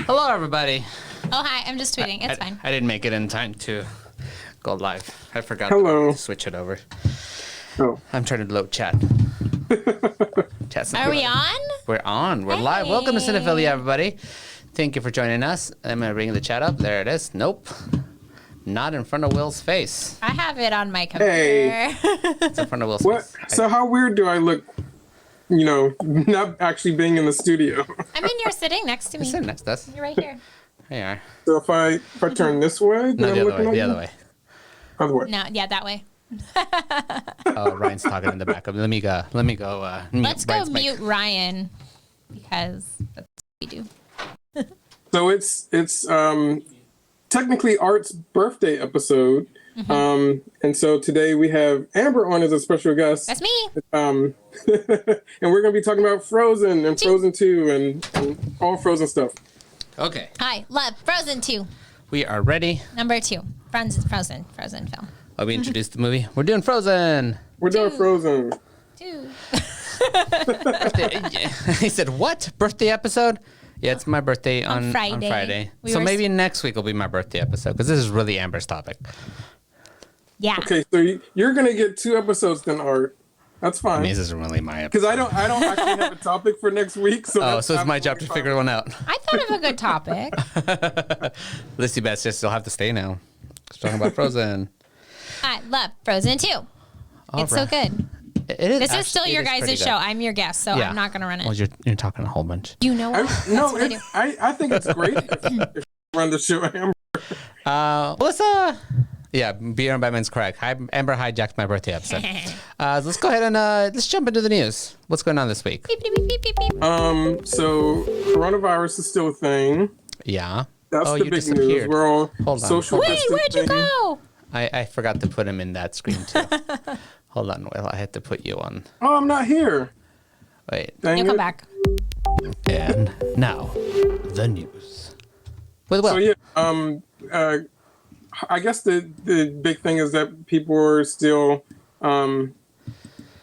Hello, everybody. Oh, hi. I'm just tweeting. It's fine. I didn't make it in time to go live. I forgot to switch it over. Oh. I'm trying to load chat. Are we on? We're on. We're live. Welcome to Cinephilia, everybody. Thank you for joining us. I'm going to bring the chat up. There it is. Nope. Not in front of Will's face. I have it on my computer. Hey. It's in front of Will's face. So how weird do I look, not actually being in the studio? I mean, you're sitting next to me. You're sitting next to us. You're right here. There you are. So if I turn this way, then No, I'm the other looking way. at The you? other way. Other way. No, yeah, that way. Oh, Ryan's talking in the back. Let me go. Let's go Ryan's mic. mute Ryan because that's what we do. So it's technically Art's birthday episode. Mm-hmm. And so today we have Amber on as a special guest. That's me. And we're going to be talking about Frozen and Frozen 2 and all Frozen stuff. Okay. Hi, love Frozen 2. We are ready. Number 2. Frozen film. Oh, we introduced the movie. We're doing Frozen. We're doing Frozen. 2. He said, what? Birthday episode? Yeah, it's my birthday on Friday. So maybe next week will be my birthday episode because this is really Amber's topic. Yeah. Okay, so you're going to get 2 episodes then, Art. That's fine. I mean, this isn't really my episode. Because I don't actually have a topic for next week. So so it's my job to figure one out. I thought of a good topic. Lissy Beth says you'll have to stay now. We're talking about Frozen. I love Frozen 2. It's so good. It is. This is still your guys' show. I'm your guest, so I'm not going to run it. Well, you're talking a whole bunch. You know what? I think it's great if you run the show, Amber. Melissa. Yeah, Beer and Batman's correct. Amber hijacked my birthday episode. Let's go ahead and let's jump into the news. What's going on this week? Beep, beep, beep, beep, beep. So coronavirus is still a thing. Yeah. That's the big news. We're all social distancing. Wait, where'd you go? I forgot to put him in that screen too. Hold on, Will. I had to put you on. Oh, I'm not here. Wait. You'll come back. And now, the news. With Will. So yeah, I guess the big thing is that people are still going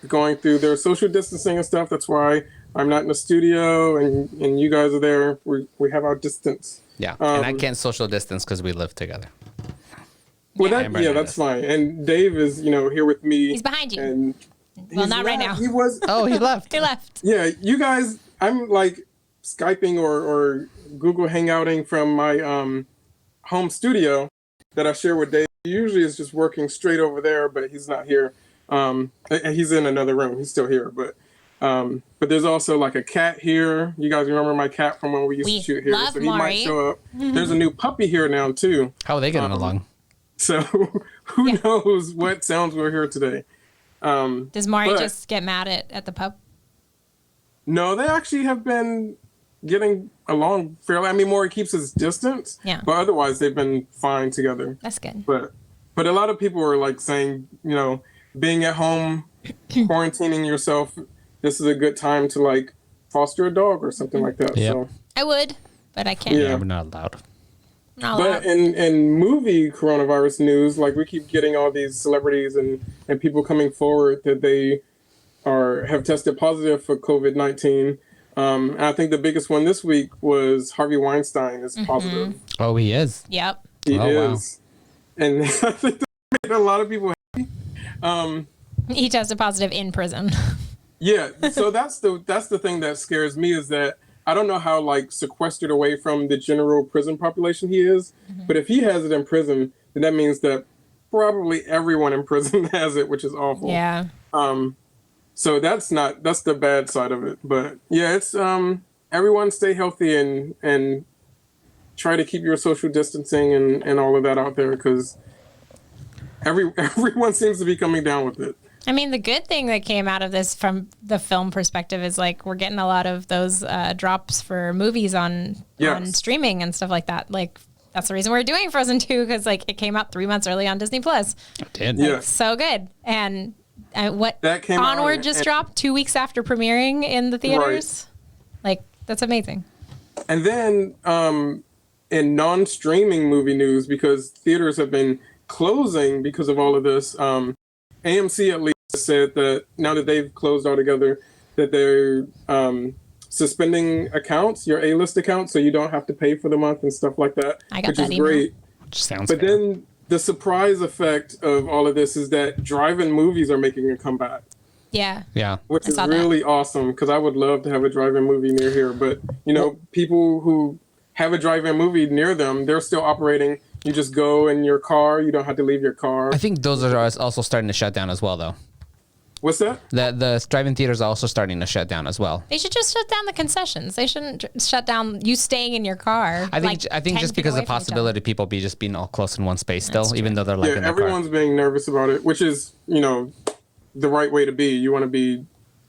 through their social distancing and stuff. That's why I'm not in the studio and you guys are there. We have our distance. Yeah, and I can't social distance because we live together. Well, that's fine. And Dave is, here with me. He's behind you. And well, not right now. He was. Oh, he left. He left. Yeah, you guys. I'm like Skyping or Google Hangouting from my home studio that I share with Dave. He usually is just working straight over there, but he's not here. He's in another room. He's still here, but there's also like a cat here. You guys remember my cat from when we used to shoot here? So he might show up. There's a new puppy here now too. How are they getting along? So who knows what sounds we'll hear today. Does Maury just get mad at the pup? No, they actually have been getting along fairly. I mean, Maury keeps his distance, but otherwise they've been fine together. That's good. But a lot of people are like saying, being at home, quarantining yourself, this is a good time to like foster a dog or something like that. Yep. So I would, but I can't. Yeah, we're not allowed. But in movie coronavirus news, like we keep getting all these celebrities and people coming forward that they have tested positive for COVID-19. And I think the biggest one this week was Harvey Weinstein is positive. Oh, he is? Yep. He is. Wow. And I think that made a lot of people happy. He tested positive in prison. Yeah. So that's the thing that scares me is that I don't know how like sequestered away from the general prison population he is, but if he has it in prison, then that means that probably everyone in prison has it, which is awful. Yeah. So that's the bad side of it. But yeah, it's everyone stay healthy and try to keep your social distancing and all of that out there because everyone seems to be coming down with it. I mean, the good thing that came out of this from the film perspective is like we're getting a lot of those drops for movies on streaming and stuff like that. Like that's the reason we're doing Frozen 2 because like it came out 3 months early on Disney Plus. It did. Yeah. So good. And that came Onward just dropped 2 weeks after premiering in the theaters. Right. Like that's amazing. And then in non-streaming movie news, because theaters have been closing because of all of this, AMC at least said that now that they've closed altogether, that they're suspending accounts, your A-list accounts, so you don't have to pay for the month and stuff like that, I got which that is email. great. Which sounds But fair. then the surprise effect of all of this is that drive-in movies are making a comeback, Yeah. Yeah. which is saw that. really awesome because I would love to have a drive-in movie near here. But, people who have a drive-in movie near them, they're still operating. You just go in your car. You don't have to leave your car. I think those are also starting to shut down as well, though. What's that? The drive-in theaters are also starting to shut down as well. They should just shut down the concessions. They shouldn't shut down you staying in your car. I think 10 just feet because away the from each other. possibility of people just being all close in one space still, even though they're like Yeah, in their car. everyone's being nervous about it, which is, the right way to be. You want to be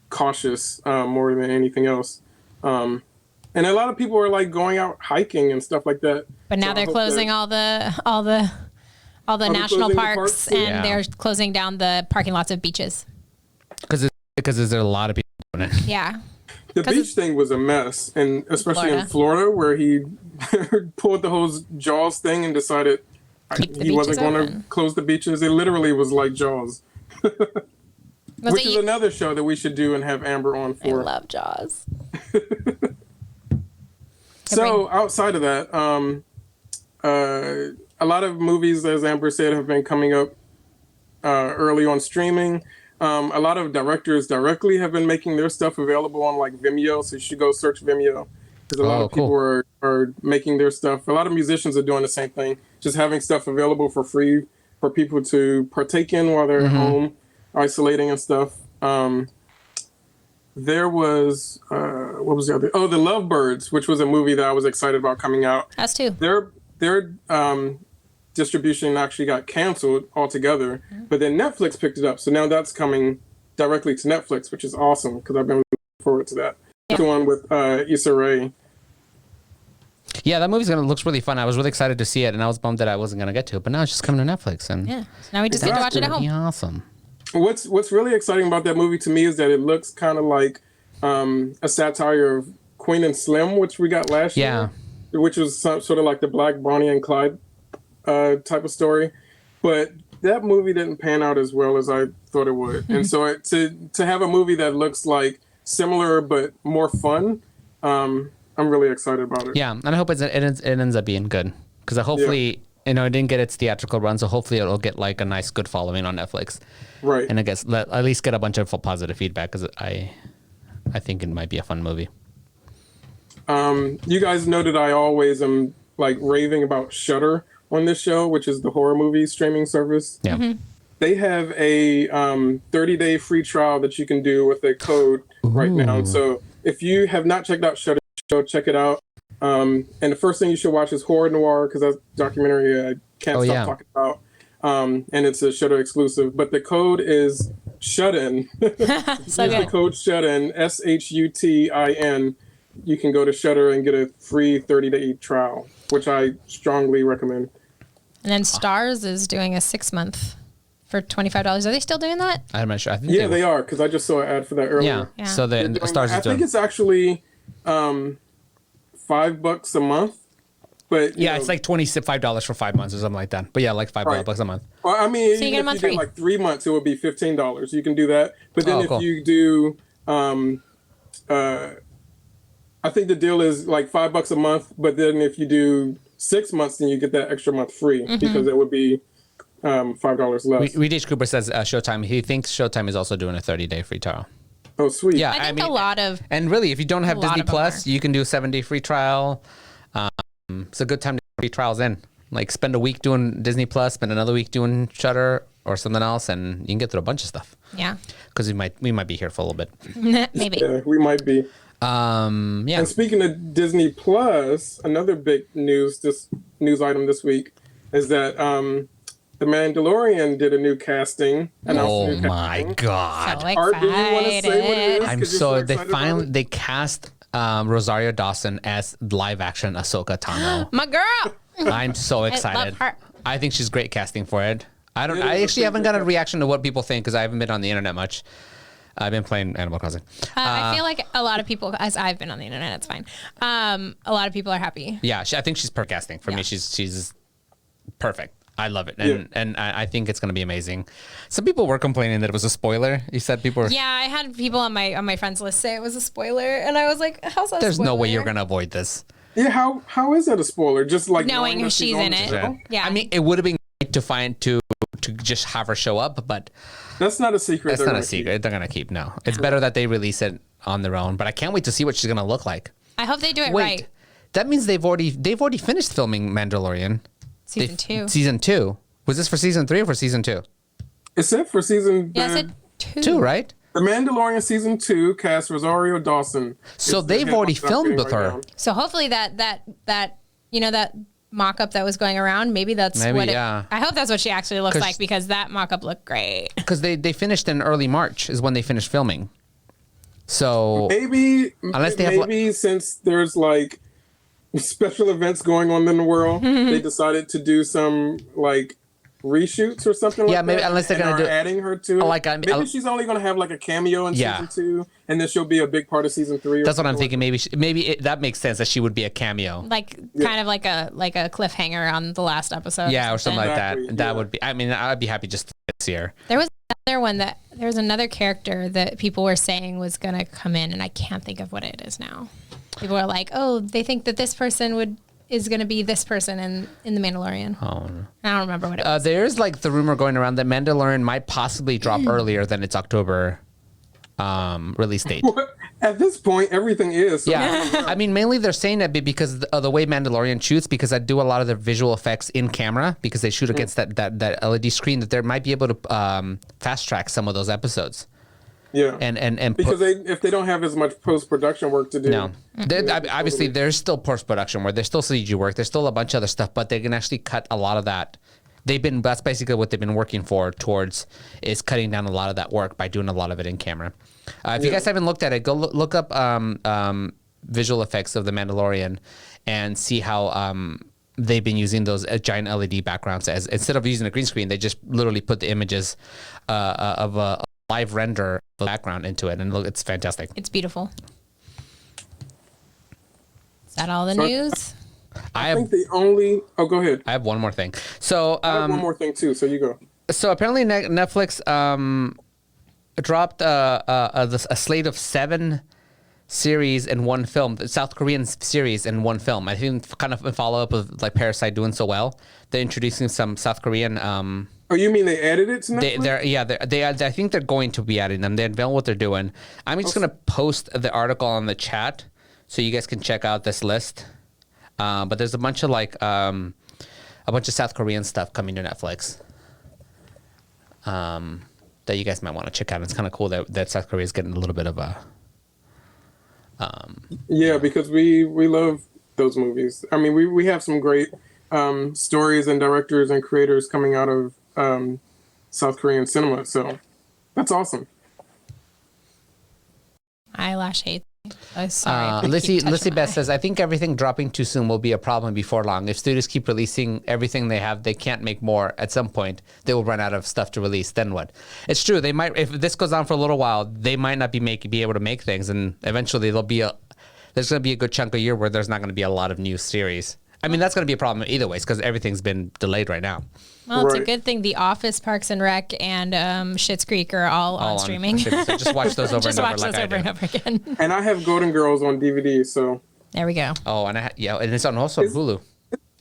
cautious more than anything else. And a lot of people are like going out hiking and stuff like that. But now So I they're hope closing that- all the national closing the parks, parks? and Yeah. they're closing down the parking lots of beaches. Because there's a lot of people doing it. Yeah. The 'Cause beach thing was a mess, and especially in Florida, where he pulled the whole Jaws thing and decided Keep the he wasn't beaches going to open. close the beaches. It literally was like Jaws, Was which it is you? another show that we should do and have Amber on I for. love Jaws. So outside of that, a lot of movies, as Amber said, have been coming up early on streaming. A lot of directors directly have been making their stuff available on like Vimeo, so you should go search Vimeo because a lot of people are making their stuff. A lot of musicians are doing the same thing, just having stuff available for free for people to partake in while they're at home, isolating and stuff. There was what was the other? Oh, The Lovebirds, which was a movie that I was excited about coming out. Us too. Their distribution actually got canceled altogether, but then Netflix picked it up. So now that's coming directly to Netflix, which is awesome because I've been looking forward to that. Yeah. The one with Issa Rae. Yeah, that looks really fun. I was really excited to see it, and I was bummed that I wasn't gonna get to it. But now it's just coming to Netflix, and Yeah. So now we just get to watch it at home. Awesome. What's really exciting about that movie to me is that it looks kind of like a satire of Queen and Slim, which we got last year, which was sort of like the Black Bonnie and Clyde type of story. But that movie didn't pan out as well as I thought it would. And so to have a movie that looks like similar but more fun, I'm really excited about it. Yeah, and I hope it ends up being good because hopefully it didn't get its theatrical run, so hopefully it'll get like a nice good following on Netflix. Right. And at least get a bunch of positive feedback because I think it might be a fun movie. You guys know that I always am like raving about Shudder on this show, which is the horror movie streaming service. Yeah. They have a 30-day free trial that you can do with a code right now. So if you have not checked out Shudder, check it out. And the first thing you should watch is Horror Noir because that's a documentary I can't stop talking about. And it's a Shudder exclusive. But the code is SHUTIN. So Use the good. code SHUTIN, SHUTIN. You can go to Shudder and get a free 30-day trial, which I strongly recommend. And then Stars is doing a 6-month for $25. Are they still doing that? I'm not sure. I think Yeah, they are because I just saw an ad for that earlier. Yeah. So They're the doing- Stars I is think doing. it's actually $5 a month. But Yeah, it's like $25 for 5 months or something like that. But yeah, like $5 a month. Well, I mean, So you even get a if month you free. did like 3 months, it would be $15. You can do that. But then Oh, if cool. you do, I think the deal is like $5 a month. But then if you do 6 months, then you get that extra month free because it would be $5 less. Reedish Cooper says Showtime. He thinks Showtime is also doing a 30-day free trial. Oh, sweet. Yeah, I think a lot of And really, if you don't have A lot Disney of them Plus, are. you can do a 7-day free trial. It's a good time to get free trials in. Like spend a week doing Disney Plus, spend another week doing Shudder or something else, and you can get through a bunch of stuff. yeah, Because we might be here for a little bit. maybe. Yeah, we might be. Yeah. And speaking of Disney Plus, another big news item this week is that The Mandalorian did a new casting. announced a Oh new my casting. God. So Art, do you want to say what it excited. is? I'm 'Cause you're so excited about it? they cast Rosario Dawson as live action Ahsoka Tano. My girl. I'm so excited. her. I think she's great casting for it. I It is actually a pretty haven't good got a reaction to what people think because I haven't been on the internet much. I've been playing Animal Crossing. I feel like a lot of people, as I've been on the internet, it's fine. A lot of people are happy. Yeah, I think she's per casting. For me, Yeah. she's perfect. I love it, and I think it's going to be amazing. Some people were complaining that it was a spoiler. You said people were. Yeah, I had people on my friends list say it was a spoiler, and I was like, "How's that?" There's a spoiler? no way you're going to avoid this. Yeah, how is that a spoiler? Just like knowing who she's in it. Yeah. I mean, it would have been great to just have her show up, but that's not a secret. That's not a secret. They're going to keep. No, it's better that they release it on their own. But I can't wait to see what she's going to look like. I hope they do it right. That means they've already finished filming Mandalorian. Season 2. Was this for season 3 or for season 2? It's set for season. Yeah, I said 2. 2, right? The Mandalorian season 2 cast Rosario Dawson. So they've already filmed with her. So hopefully that that mock-up that was going around, maybe what I hope that's what she actually looks like, because that mock-up looked great. Because they finished in early March is when they finished filming. So maybe since there's like special events going on in the world, they decided to do some like reshoots or something like that. Yeah, maybe unless they're going to do adding her to it. Maybe she's only going to have like a cameo in season 2, and then she'll be a big part of season 3. That's what I'm thinking. Maybe that makes sense that she would be a cameo, kind of like a cliffhanger on the last episode. Yeah, or something like that. That would be. I mean, I'd be happy just to see her. There was another character that people were saying was going to come in, and I can't think of what it is now. People are like, oh, they think that this person is going to be this person in The Mandalorian. Oh, no. I don't remember what it was. There's like the rumor going around that Mandalorian might possibly drop earlier than its October release date. At this point, everything is. So yeah. I mean, mainly they're saying that because of the way Mandalorian shoots, because I do a lot of the visual effects in camera, because they shoot against that LED screen, that they might be able to fast track some of those episodes. Yeah, and because if they don't have as much post-production work to do. No, obviously there's still post-production work, there's still CG work, there's still a bunch of other stuff, but they can actually cut a lot of that. That's basically what they've been working towards is cutting down a lot of that work by doing a lot of it in camera. If you guys haven't looked at it, go look up visual effects of The Mandalorian and see how they've been using those giant LED backgrounds as instead of using a green screen, they just literally put the images of a live render the background into it, and look, it's fantastic. It's beautiful. Is that all the news? I think the only. Oh, go ahead. I have one more thing. So I have one more thing too. So you go. So apparently Netflix dropped a slate of 7 series in one film, the South Korean series in one film. I think kind of a follow up of like Parasite doing so well. They're introducing some South Korean. Oh, you mean they added it to Netflix? I think they're going to be adding them. They unveil what they're doing. I'm just going to post the article on the chat so you guys can check out this list. But there's a bunch of South Korean stuff coming to Netflix that you guys might want to check out. It's kind of cool that South Korea is getting a little bit of a. Yeah, because we love those movies. I mean, we have some great stories and directors and creators coming out of South Korean cinema. So that's awesome. Eyelash hate. Oh, sorry. Lissy Beth says, I think everything dropping too soon will be a problem before long. If studios keep releasing everything they have, they can't make more. At some point, they will run out of stuff to release. Then what? It's true. They might, if this goes on for a little while, they might not be able to make things, and eventually there's going to be a good chunk of year where there's not going to be a lot of new series. I mean, that's going to be a problem either ways because everything's been delayed right now. Well, it's a good thing The Office, Parks and Rec, and Schitt's Creek are all on streaming. So just watch those over and over again. And I have Golden Girls on DVD, so. There we go. Oh, and and it's also on Hulu.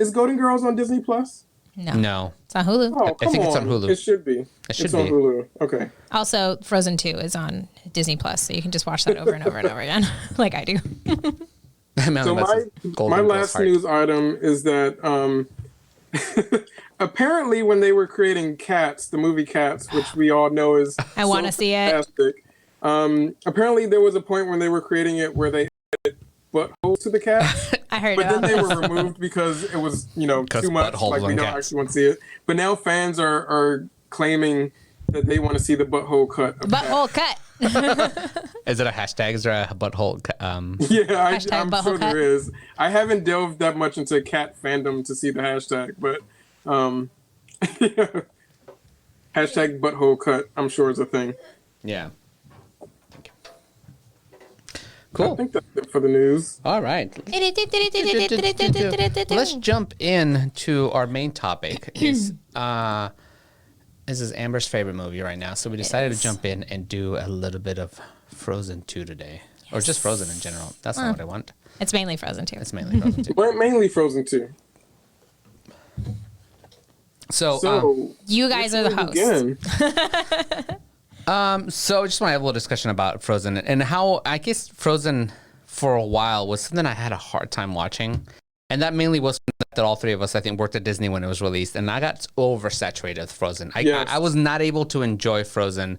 Is Golden Girls on Disney Plus? No. It's on Hulu. Oh, I think it's on Hulu. It should be. It's on Hulu. Okay. Also, Frozen 2 is on Disney Plus, so you can just watch that over and over and over again, like I do. So my last news item is that apparently when they were creating Cats, the movie Cats, which we all know is I want to see fantastic, apparently there was a point when they were creating it where they added buttholes to the cat. I heard but about then they were removed because it was too much. Like we don't actually want to see it. But now fans are claiming that they want to see the butthole cut. Butthole cut. Is it a hashtag? Is there a butthole? Yeah, I'm sure there is. I haven't delved that much into cat fandom to see the hashtag, but hashtag butthole cut, I'm sure is a thing. Yeah. Cool. I think that's it for the news. All right. Let's jump into our main topic. This is Amber's favorite movie right now, so we decided to jump in and do a little bit of Frozen 2 today. Yes. Or just Frozen in general. That's not what I want. It's mainly Frozen 2. It's mainly Frozen 2. Well, mainly Frozen 2. So you guys are the hosts. So I just want to have a little discussion about Frozen and how I guess Frozen for a while was something I had a hard time watching. And that mainly was that all three of us, I think, worked at Disney when it was released. And I got oversaturated with Frozen. I was not able to enjoy Frozen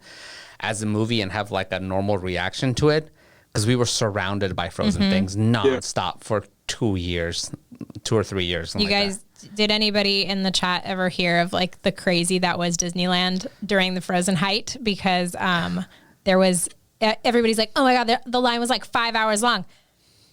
as a movie and have like a normal reaction to it because we were surrounded by Frozen things nonstop for 2 years, 2 or 3 years. You guys, did anybody in the chat ever hear of like the crazy that was Disneyland during the Frozen height? Because there was, everybody's like, oh my God, the line was like 5 hours long.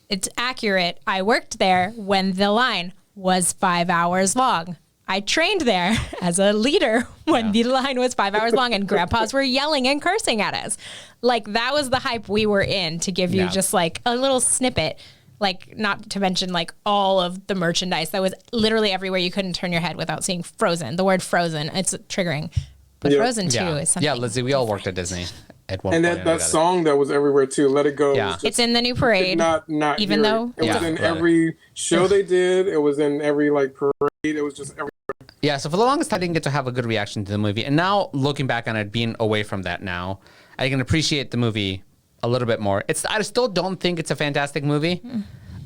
It's accurate. I worked there when the line was 5 hours long. I trained there as a leader when the line was 5 hours long and grandpas were yelling and cursing at us. Like that was the hype we were in to give you just like a little snippet. Like not to mention like all of the merchandise that was literally everywhere. You couldn't turn your head without seeing Frozen. The word Frozen, it's triggering. But Frozen 2 is something. Yeah, Lizzie, we all worked at Disney at one point. And that song that was everywhere too, Let It Go. Yeah. It's in the new parade. Not even though it was in every show they did. It was in every like parade. It was just everywhere. Yeah, so for the longest time, I didn't get to have a good reaction to the movie. And now, looking back on it, being away from that now, I can appreciate the movie a little bit more. I still don't think it's a fantastic movie,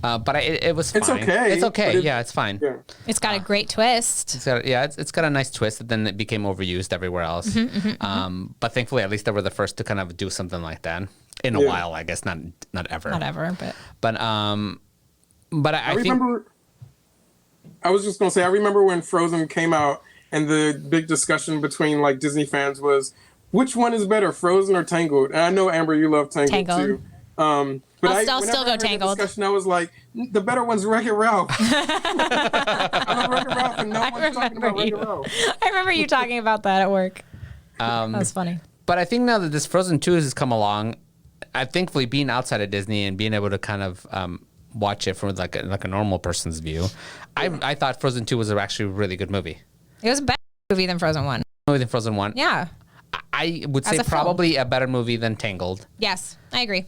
but it was fine. It's okay. It's okay. Yeah, it's fine. Yeah. It's got a great twist. It's got a nice twist, and then it became overused everywhere else. But thankfully, at least they were the first to kind of do something like that in a while, I guess. Not ever. Not ever, but I remember... I was just going to say, I remember when Frozen came out and the big discussion between like Disney fans was, which one is better, Frozen or Tangled? And I know, Amber, you love Tangled. Too. But I'll still go Tangled. Discussion, I was like, the better one's Wreck-It Ralph. I love Wreck-It Ralph and no one's talking about Wreck-It Ralph. I remember you talking about that at work. That was funny. But I think now that this Frozen 2 has come along, thankfully being outside of Disney and being able to kind of watch it from like a normal person's view, I thought Frozen 2 was actually a really good movie. It was a better movie than Frozen 1. Than Frozen 1. Yeah. I would say probably a better movie than Tangled. Yes, I agree.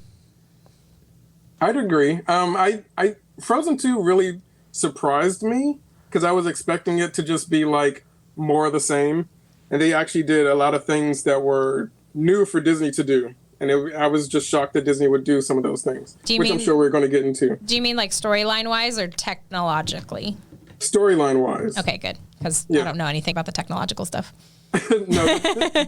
I'd agree. Frozen 2 really surprised me because I was expecting it to just be like more of the same. And they actually did a lot of things that were new for Disney to do. And I was just shocked that Disney would do some of those things, which I'm sure we're going to get into. Do you mean like storyline-wise or technologically? Storyline-wise. Okay, good. Because I don't know anything about the technological stuff. No,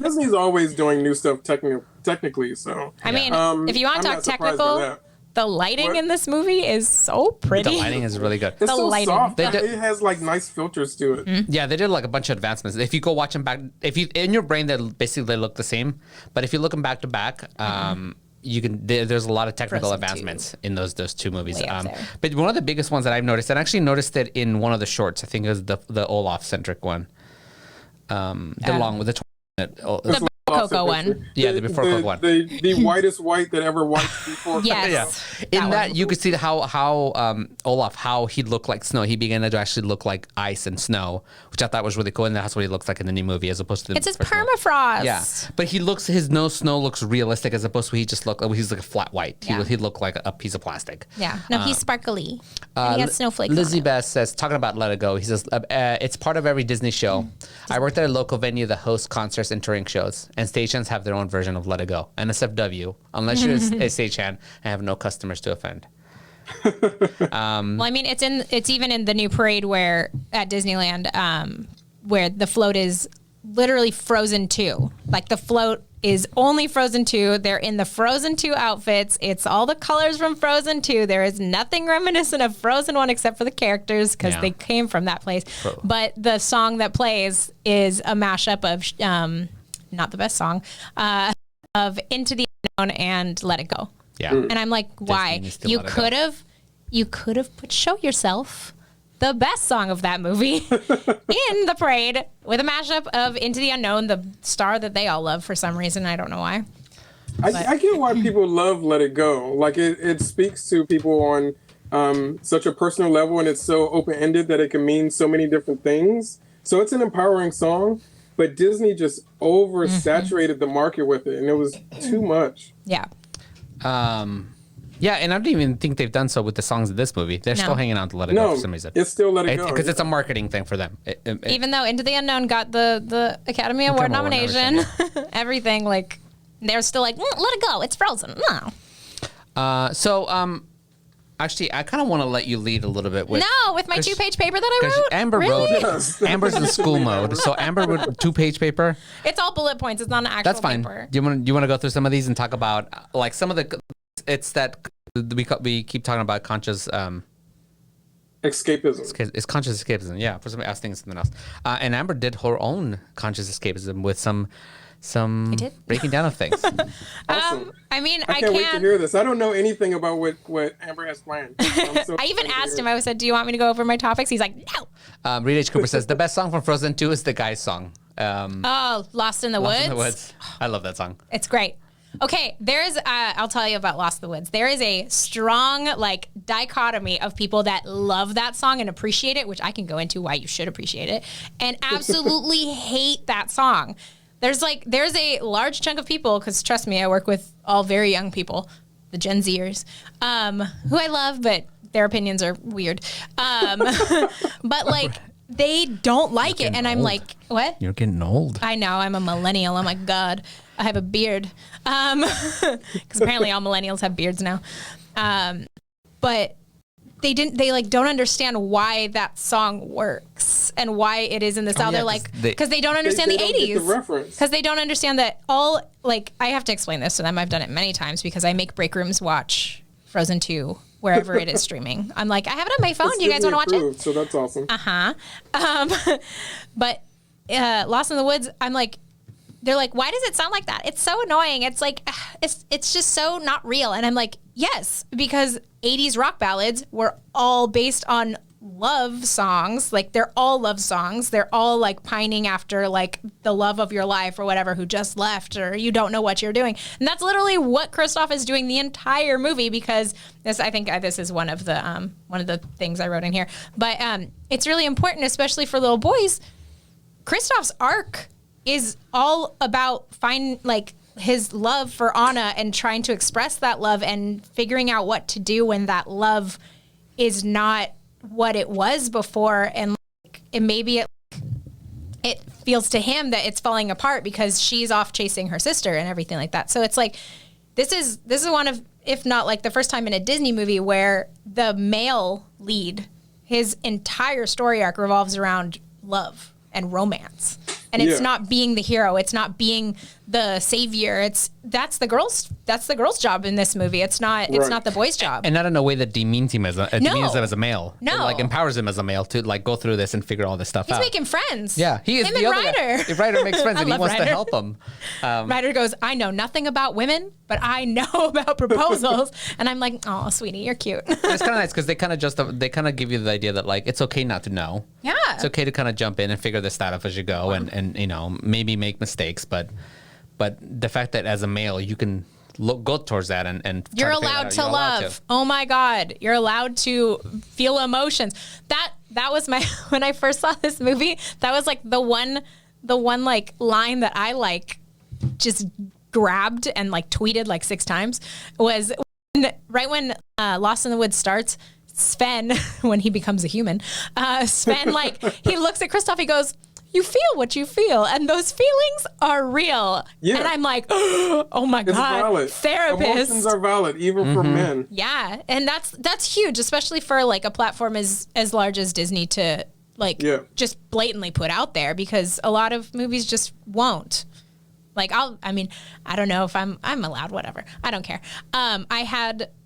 Disney's always doing new stuff technically. So I mean, if you want to talk technical, the lighting in this movie is so pretty. The lighting is really good. It's so lighting. soft. It has like nice filters to it. Mm-hmm. Yeah, they did like a bunch of advancements. If you go watch them back, in your brain they basically look the same, but if you look them back to back, you can. There's a lot of technical advancements in those two movies. But one of the biggest ones that I've noticed, and I actually noticed it in one of the shorts. I think it was the Olaf centric one. The long with the Coco one. Yeah, the before Coco one. The whitest white that ever white before. Yes. Yeah. In that you could see how Olaf, how he looked like snow. He began to actually look like ice and snow, which I thought was really cool. And that's what he looks like in the new movie, as opposed to it's his permafrost. Yeah, but his snow looks realistic, as opposed to he's like a flat white. Yeah. He looked like a piece of plastic. Yeah. No, he's sparkly. And he has snowflakes. Lizzie Bass says, talking about Let It Go, he says, it's part of every Disney show. I worked at a local venue that hosts concerts and touring shows, and stations have their own version of Let It Go. NSFW, unless you're a stagehand, I have no customers to offend. Well, I mean, it's even in the new parade where at Disneyland, where the float is literally Frozen 2. Like the float is only Frozen 2. They're in the Frozen 2 outfits. It's all the colors from Frozen 2. There is nothing reminiscent of Frozen 1 except for the characters because they came from that place. But the song that plays is a mashup of, not the best song, of Into the Unknown and Let It Go. Yeah. And I'm like, why? You could have put Show Yourself, the best song of that movie, in the parade with a mashup of Into the Unknown, the star that they all love for some reason. I don't know why. I get why people love Let It Go. Like it speaks to people on such a personal level, and it's so open-ended that it can mean so many different things. So it's an empowering song, but Disney just oversaturated the market with it, and it was too much. Yeah. Yeah, and I don't even think they've done so with the songs of this movie. They're still hanging on to Let It Go for some reason. It's still Let It Go. Because it's a marketing thing for them. Even though Into the Unknown got the Academy Award nomination, everything, like, they're still like, let it go. It's Frozen. No. Actually, I kind of want to let you lead a little bit with... No, with my 2-page paper that I wrote? Amber really? wrote... Amber's in school mode. So Amber wrote 2-page paper. It's all bullet points. It's not an actual That's fine. paper. Do you want to go through some of these and talk about, like, some of the... It's that we keep talking about conscious... escapism. It's conscious escapism, yeah. For somebody, I was thinking something else. And Amber did her own conscious escapism with some breaking down of things. Awesome. I mean, I can't wait to hear this. I don't know anything about what Amber has planned. I even asked him, I said, do you want me to go over my topics? He's like, no. Reed H. Cooper says, the best song from Frozen 2 is the guy's song. Lost in the Woods? Lost in the Woods. I love that song. It's great. Okay, I'll tell you about Lost in the Woods. There is a strong, like, dichotomy of people that love that song and appreciate it, which I can go into why you should appreciate it, and absolutely hate that song. There's a large chunk of people, because trust me, I work with all very young people, the Gen Zers, who I love, but their opinions are weird. But, like, they don't like it, and I'm like, what? You're getting old. I know, I'm a millennial. Oh my God, I have a beard. Because apparently all millennials have beards now. But they don't understand why that song works and why it is in the style. They're like, because they don't understand the 80s. Because they don't understand that I have to explain this to them. I've done it many times because I make break rooms watch Frozen 2 wherever it is streaming. I'm like, I have it on my phone. Do you guys want to watch it? So that's awesome. But Lost in the Woods, I'm like, they're like, why does it sound like that? It's so annoying. It's like, it's just so not real. And I'm like, yes, because 80s rock ballads were all based on love songs. Like, they're all love songs. They're all like pining after like the love of your life or whatever who just left, or you don't know what you're doing. And that's literally what Kristoff is doing the entire movie, because I think this is one of the things I wrote in here. But it's really important, especially for little boys. Kristoff's arc is all about his love for Anna and trying to express that love and figuring out what to do when that love is not what it was before, and maybe it feels to him that it's falling apart because she's off chasing her sister and everything like that. So it's like this is one of, if not like the first time in a Disney movie where the male lead, his entire story arc revolves around love and romance. And it's not being the hero. It's not being the savior. That's the girl's job in this movie. It's not the boy's job. And not in a way that demeans him demeans him as a male. No. It, like, empowers him as a male to like go through this and figure all this stuff out. He's making friends. Yeah, he is. Him and Ryder. Ryder makes friends and he wants Ryder. to help him. Ryder goes, I know nothing about women, but I know about proposals. And I'm like, oh, sweetie, you're cute. It's kind of nice because they kind of give you the idea that like it's okay not to know. Yeah. It's okay to kind of jump in and figure this stuff as you go, and you know, maybe make mistakes, but the fact that as a male you can go towards that and you're allowed to love. Oh my God, you're allowed to feel emotions. That was my when I first saw this movie. That was like the one like line that I like just grabbed and like tweeted like 6 times was right when Lost in the Woods starts. Sven, when he becomes a human, Sven, like, he looks at Kristoff, he goes, you feel what you feel, and those feelings are real. Yeah. And I'm like, oh my God, valid. Therapist. Emotions are valid, even for men. Yeah, and that's huge, especially for like a platform as large as Disney to like just blatantly put out there, because a lot of movies just won't. Like, I don't know if I'm allowed, whatever. I don't care.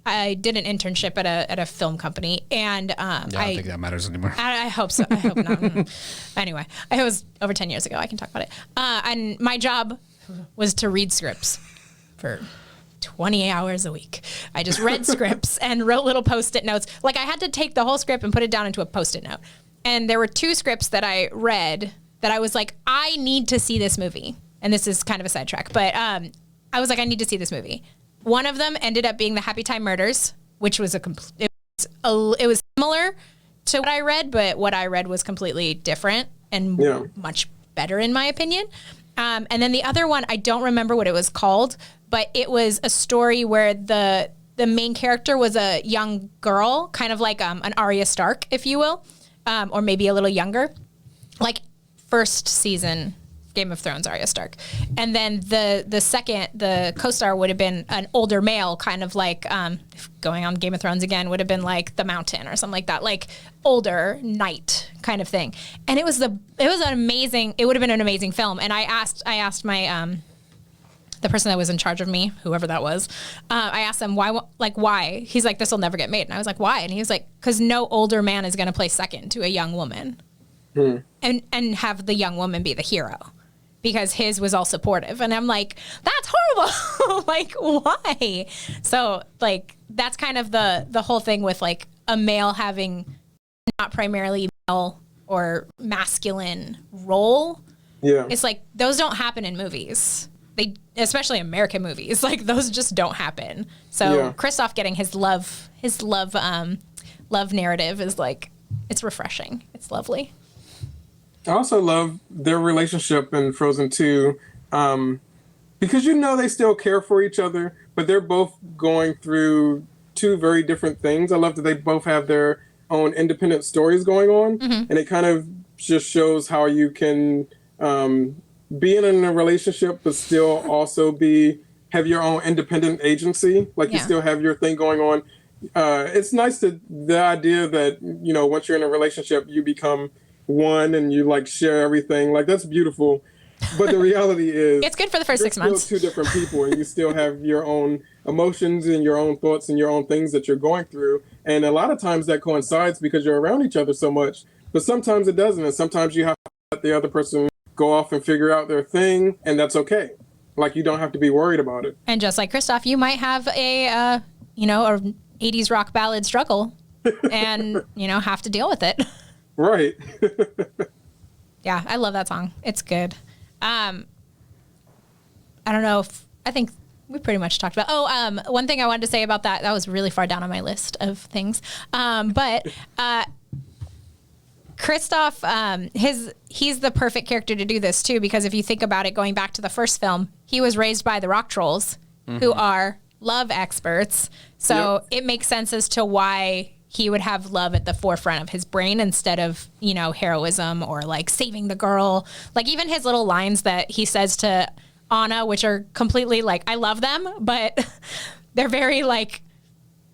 I did an internship at a film company, and I don't think that matters anymore. I hope so. I hope not. Anyway, it was over 10 years ago. I can talk about it. And my job was to read scripts for 20 hours a week. I just read scripts and wrote little Post-it notes. Like, I had to take the whole script and put it down into a Post-it note. And there were 2 scripts that I read that I was like, I need to see this movie. And this is kind of a sidetrack, but I was like, I need to see this movie. One of them ended up being the Happy Time Murders, which was it was similar to what I read, but what I read was completely different and much better in my opinion. And then the other one, I don't remember what it was called, but it was a story where the main character was a young girl, kind of like an Arya Stark, if you will, or maybe a little younger, like first season Game of Thrones Arya Stark. And then the second, the co-star would have been an older male, kind of like going on Game of Thrones again, would have been like The Mountain or something like that, like older knight kind of thing. And it would have been an amazing film. And I asked my the person that was in charge of me, whoever that was, I asked him why. He's like, this will never get made. And I was like, why? And he was like, because no older man is going to play second to a young woman, and have the young woman be the hero, because his was all supportive. And I'm like, that's horrible. Like, why? So like, that's kind of the whole thing with like a male having not primarily male or masculine role. Yeah, it's like those don't happen in movies. They, especially American movies, like those just don't happen. So Christoph getting his love narrative is like, it's refreshing. It's lovely. I also love their relationship in Frozen 2, because they still care for each other, but they're both going through two very different things. I love that they both have their own independent stories going on, and it kind of just shows how you can be in a relationship but still also have your own independent agency. Like you still have your thing going on. It's nice the idea that once you're in a relationship you become one and you like share everything. Like that's beautiful. But the reality is it's good for the first 6 months. Still two different people, and you still have your own emotions and your own thoughts and your own things that you're going through. And a lot of times that coincides because you're around each other so much. But sometimes it doesn't, and sometimes you have to let the other person go off and figure out their thing, and that's okay. Like you don't have to be worried about it. And just like Christoph, you might have a 80s rock ballad struggle, and have to deal with it. Right. Yeah, I love that song. It's good. I don't know I think we pretty much talked about. One thing I wanted to say about that was really far down on my list of things. But Christoph, he's the perfect character to do this too, because if you think about it, going back to the first film, he was raised by the rock trolls, who are love experts. So it makes sense as to why he would have love at the forefront of his brain instead of, heroism or like saving the girl. Like even his little lines that he says to Anna, which are completely like, I love them, but they're very like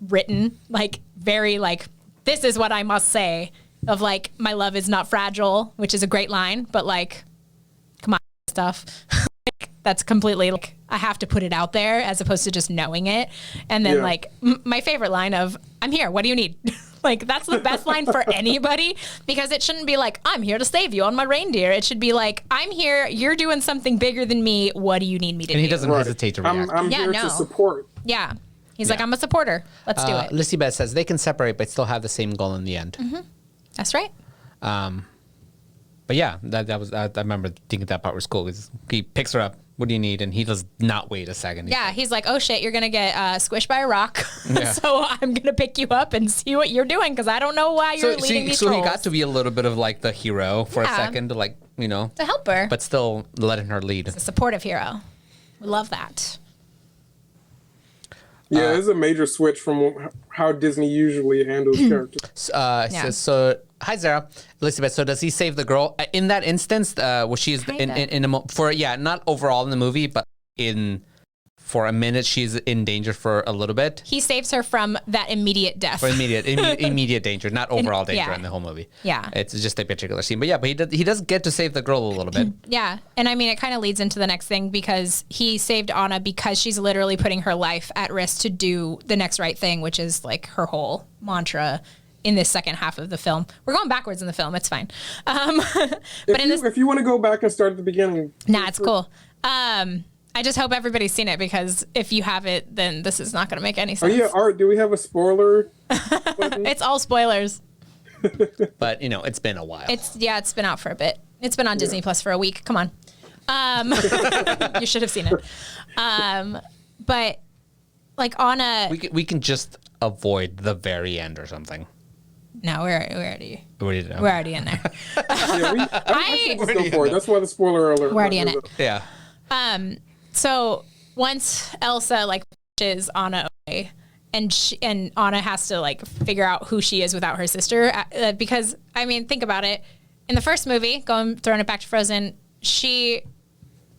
written, like very like, this is what I must say, of like, my love is not fragile, which is a great line, but like, come on, stuff. Like, that's completely like, I have to put it out there as opposed to just knowing it. And then like my favorite line of, I'm here, what do you need? Like that's the best line for anybody, because it shouldn't be like, I'm here to save you on my reindeer. It should be like, I'm here, you're doing something bigger than me, what do you need me to do? And he doesn't hesitate to react. I'm here to support. Yeah. He's like, I'm a supporter. Let's do it. Lissy Beth says they can separate but still have the same goal in the end. That's right. But yeah, that was I remember thinking that part was cool, because he picks her up. What do you need? And he does not wait a second. He's like, oh shit, you're going to get squished by a rock. So I'm going to pick you up and see what you're doing, because I don't know why you're leading these trolls. So he got to be a little bit of like the hero for a second, to like, to help her. But still letting her lead. He's a supportive hero. We love that. Yeah, it's a major switch from how Disney usually handles characters. So hi, Zara. Elizabeth, so does he save the girl? In that instance, where she's not overall in the movie, but for a minute, she's in danger for a little bit. He saves her from that immediate death. For immediate danger, not overall danger in the whole movie. Yeah. It's just a particular scene. But he does get to save the girl a little bit. Yeah. And I mean, it kind of leads into the next thing, because he saved Anna because she's literally putting her life at risk to do the next right thing, which is like her whole mantra in this second half of the film. We're going backwards in the film. It's fine. If you want to go back and start at the beginning. Nah, it's cool. I just hope everybody's seen it, because if you haven't, then this is not going to make any sense. Oh yeah, Art, do we have a spoiler button? It's all spoilers. But, it's been a while. It's been out for a bit. It's been on Disney Plus for a week. Come on. You should have seen it. But like Anna, We can just avoid the very end or something. no, we're already What do you know? we're already in there. I should just go for it. That's why the spoiler alert. We're already in it. Yeah. So once Elsa like pushes Anna away, and Anna has to like figure out who she is without her sister, because I mean, think about it. In the first movie, throwing it back to Frozen, she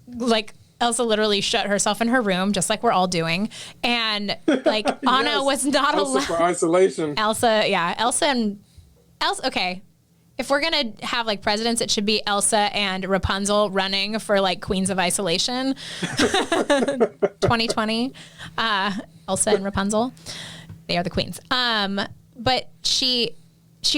like Elsa literally shut herself in her room, just like we're all doing, and like Anna Yes. was not Elsa for allowed. isolation. Elsa. Okay. If we're gonna have like presidents, it should be Elsa and Rapunzel running for like queens of isolation. 2020, Elsa and Rapunzel, they are the queens. But she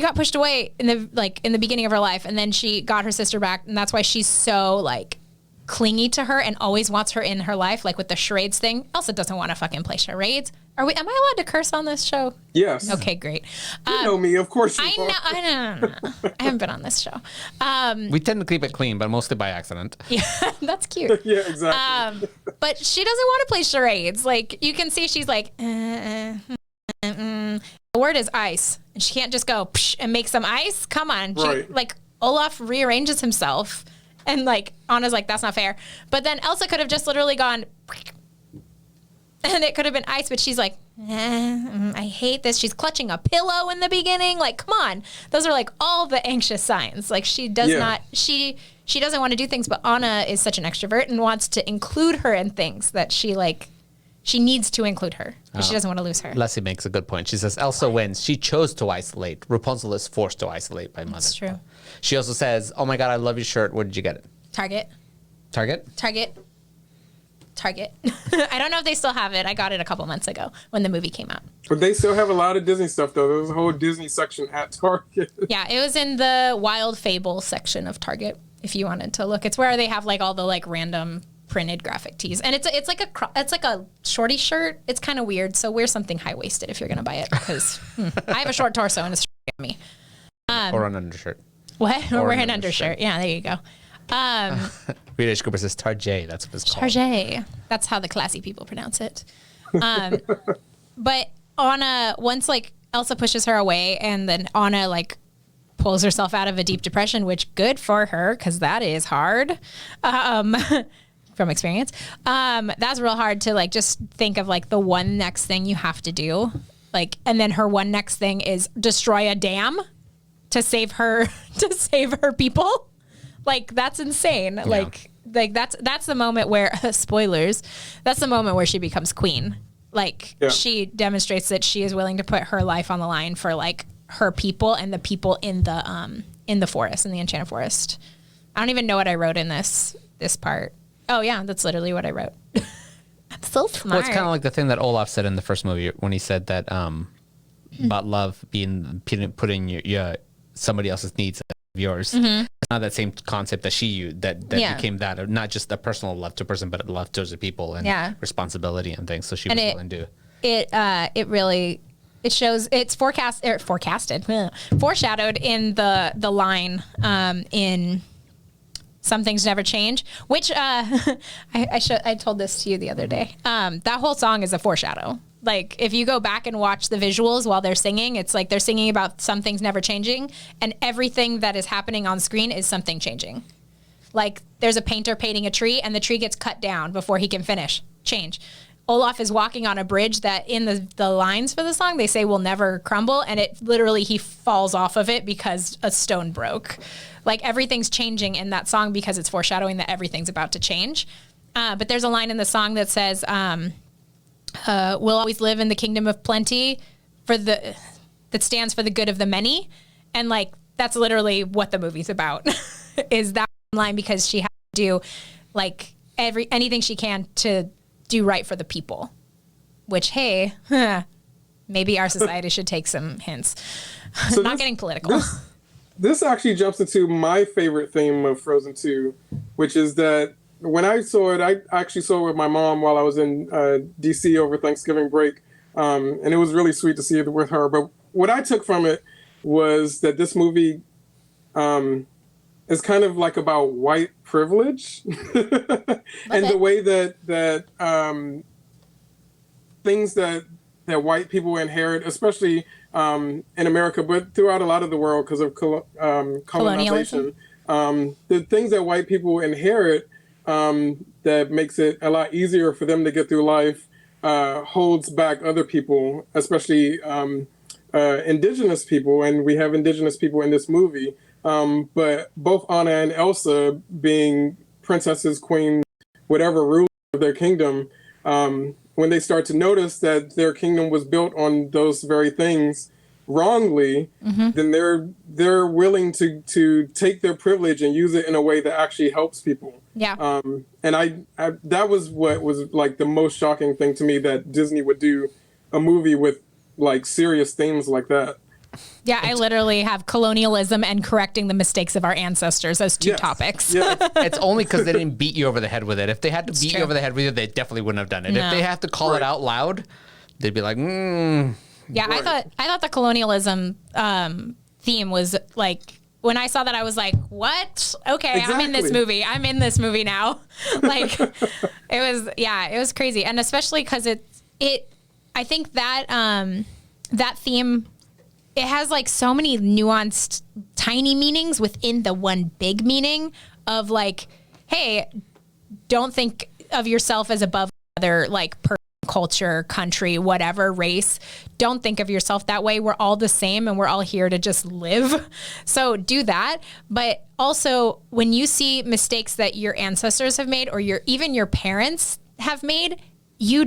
got pushed away in the beginning of her life, and then she got her sister back, and that's why she's so like clingy to her and always wants her in her life, like with the charades thing. Elsa doesn't want to fucking play charades. Am I allowed to curse on this show? Yes. Okay, great. You know me, of course you are. I know. I haven't been on this show. We tend to keep it clean, but mostly by accident. Yeah, that's cute. Yeah, exactly. But she doesn't want to play charades. Like, you can see she's like, The word is ice. And she can't just go psh, and make some ice. Come on. Right. Like, Olaf rearranges himself. And, like, Anna's like, that's not fair. But then Elsa could have just literally gone, and it could have been ice, but she's like, I hate this. She's clutching a pillow in the beginning. Like, come on. Those are, like, all the anxious signs. Like, she does not, she doesn't want to do things, but Anna is such an extrovert and wants to include her in things that she, like, she needs to include her. She doesn't want to lose her. Leslie makes a good point. She says Elsa wins. She chose to isolate. Rapunzel is forced to isolate by mother. That's true. She also says, "Oh my God, I love your shirt. Where did you get it?" Target. Target. I don't know if they still have it. I got it a couple months ago when the movie came out. But they still have a lot of Disney stuff, though. There's a whole Disney section at Target. Yeah, it was in the Wild Fable section of Target, if you wanted to look. It's where they have like all the like random printed graphic tees, and it's like a shorty shirt. It's kind of weird. So wear something high waisted if you're gonna buy it, because I have a short torso and it's at me. Or an undershirt. What? Or wear an undershirt. Yeah, there you go. Rita Cooper says Tarjay. That's what it's called. Target. That's how the classy people pronounce it. But Anna, once like Elsa pushes her away, and then Anna like pulls herself out of a deep depression, which good for her, because that is hard. From experience, that's real hard to like just think of like the one next thing you have to do, like, and then her one next thing is destroy a dam to save her people. Like, that's insane. Yeah. Like that's the moment where spoilers. That's the moment where she becomes queen. Like, she demonstrates that she is willing to put her life on the line for like her people and the people in the forest, in the Enchanted Forest. I don't even know what I wrote in this part. Oh, yeah, that's literally what I wrote. I'm so smart. Well, it's kind of like the thing that Olaf said in the first movie when he said that about love being putting your somebody else's needs of yours. Mm-hmm. It's not that same concept that she used that became that, not just a personal love to a person, but love towards the people and responsibility and things. So she was willing to. It really shows. It's foreshadowed in the line in Some Things Never Change, which I told this to you the other day. That whole song is a foreshadow. Like, if you go back and watch the visuals while they're singing, it's like they're singing about some things never changing, and everything that is happening on screen is something changing. Like, there's a painter painting a tree, and the tree gets cut down before he can finish. Change. Olaf is walking on a bridge that in the lines for the song, they say will never crumble, and it literally, he falls off of it because a stone broke. Like, everything's changing in that song because it's foreshadowing that everything's about to change. But there's a line in the song that says, we'll always live in the kingdom of plenty that stands for the good of the many. And like, that's literally what the movie's about is that line, because she has to do like anything she can to do right for the people, which, hey, maybe our society should take some hints. So not getting political. This actually jumps into my favorite theme of Frozen 2, which is that when I saw it, I actually saw it with my mom while I was in D.C. over Thanksgiving break, and it was really sweet to see it with her. But what I took from it was that this movie is kind of like about white privilege and the way that things that white people inherit, especially in America, but throughout a lot of the world because of colonization. The things that white people inherit that makes it a lot easier for them to get through life holds back other people, especially indigenous people. And we have indigenous people in this movie. But both Anna and Elsa, being princesses, queens, whatever rulers of their kingdom, when they start to notice that their kingdom was built on those very things wrongly, then they're willing to take their privilege and use it in a way that actually helps people. Yeah. And I that was what was like the most shocking thing to me, that Disney would do a movie with like serious themes like that. Yeah, I literally have colonialism and correcting the mistakes of our ancestors as two topics. Yeah. It's only because they didn't beat you over the head with it. If they had to beat you over the head with it, they definitely wouldn't have done it. No. If they have to call it out loud, they'd be like, Yeah, Right. I thought the colonialism theme was like, when I saw that, I was like, what? Okay, Exactly. I'm in this movie now. Like, it was crazy. And especially because I think that that theme, it has like so many nuanced, tiny meanings within the one big meaning of like, hey, don't think of yourself as above other like person, culture, country, whatever, race. Don't think of yourself that way. We're all the same and we're all here to just live. So do that. But also when you see mistakes that your ancestors have made or even your parents have made, you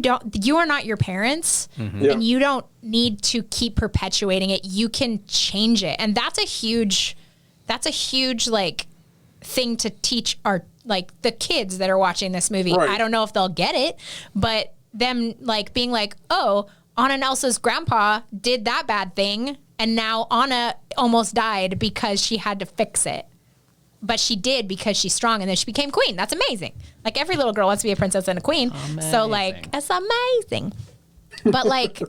are not your parents and you don't need to keep perpetuating it. You can change it. And that's a huge like thing to teach our, like the kids that are watching this movie. Right. I don't know if they'll get it, but them like being like, oh, Anna and Elsa's grandpa did that bad thing. And now Anna almost died because she had to fix it. But she did because she's strong, and then she became queen. That's amazing. Like every little girl wants to be a princess and a queen. Amazing. So like, it's amazing. But like,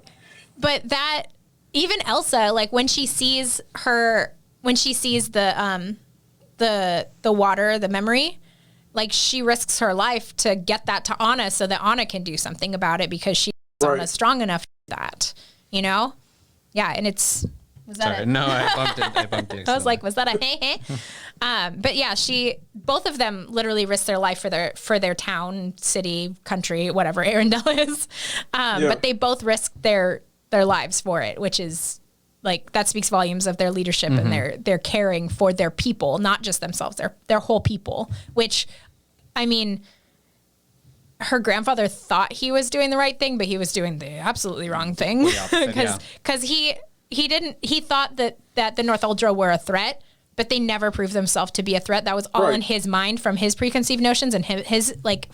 but that even Elsa, like when she sees the water, the memory, like she risks her life to get that to Anna so that Anna can do something about it because she's Anna's strong enough to do that, you know? Yeah, and it's... Was that sorry, no, I bumped it. I was like, was that a hey? But yeah, both of them literally risked their life for their town, city, country, whatever Arendelle is. But they both risked their lives for it, which is like, that speaks volumes of their leadership and their caring for their people, not just themselves, their whole people, which, I mean, her grandfather thought he was doing the right thing, but he was doing the absolutely wrong thing. Because he thought that the North Uldra were a threat, but they never proved themselves to be a threat. That was all in his mind from his preconceived notions and his like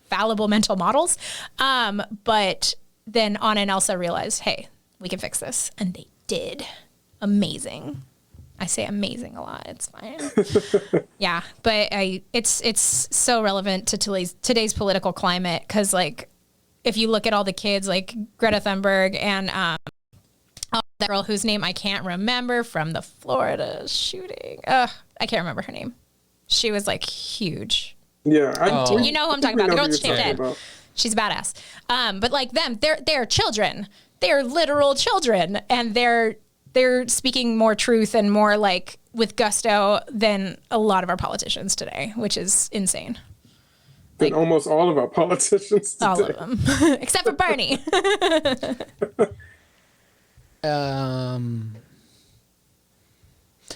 fallible mental models. But then Anna and Elsa realized, hey, we can fix this. And they did. Amazing. I say amazing a lot. It's fine. Yeah. But it's so relevant to today's political climate. Cause like, if you look at all the kids like Greta Thunberg and, that girl whose name I can't remember from the Florida shooting. I can't remember her name. She was like huge. Yeah. You know who I'm talking about. The girl with shaved head. She's badass. But like them, they're children. They're literal children. And they're speaking more truth and more like with gusto than a lot of our politicians today, which is insane. Than almost all of our politicians today. All of them. Except for Bernie.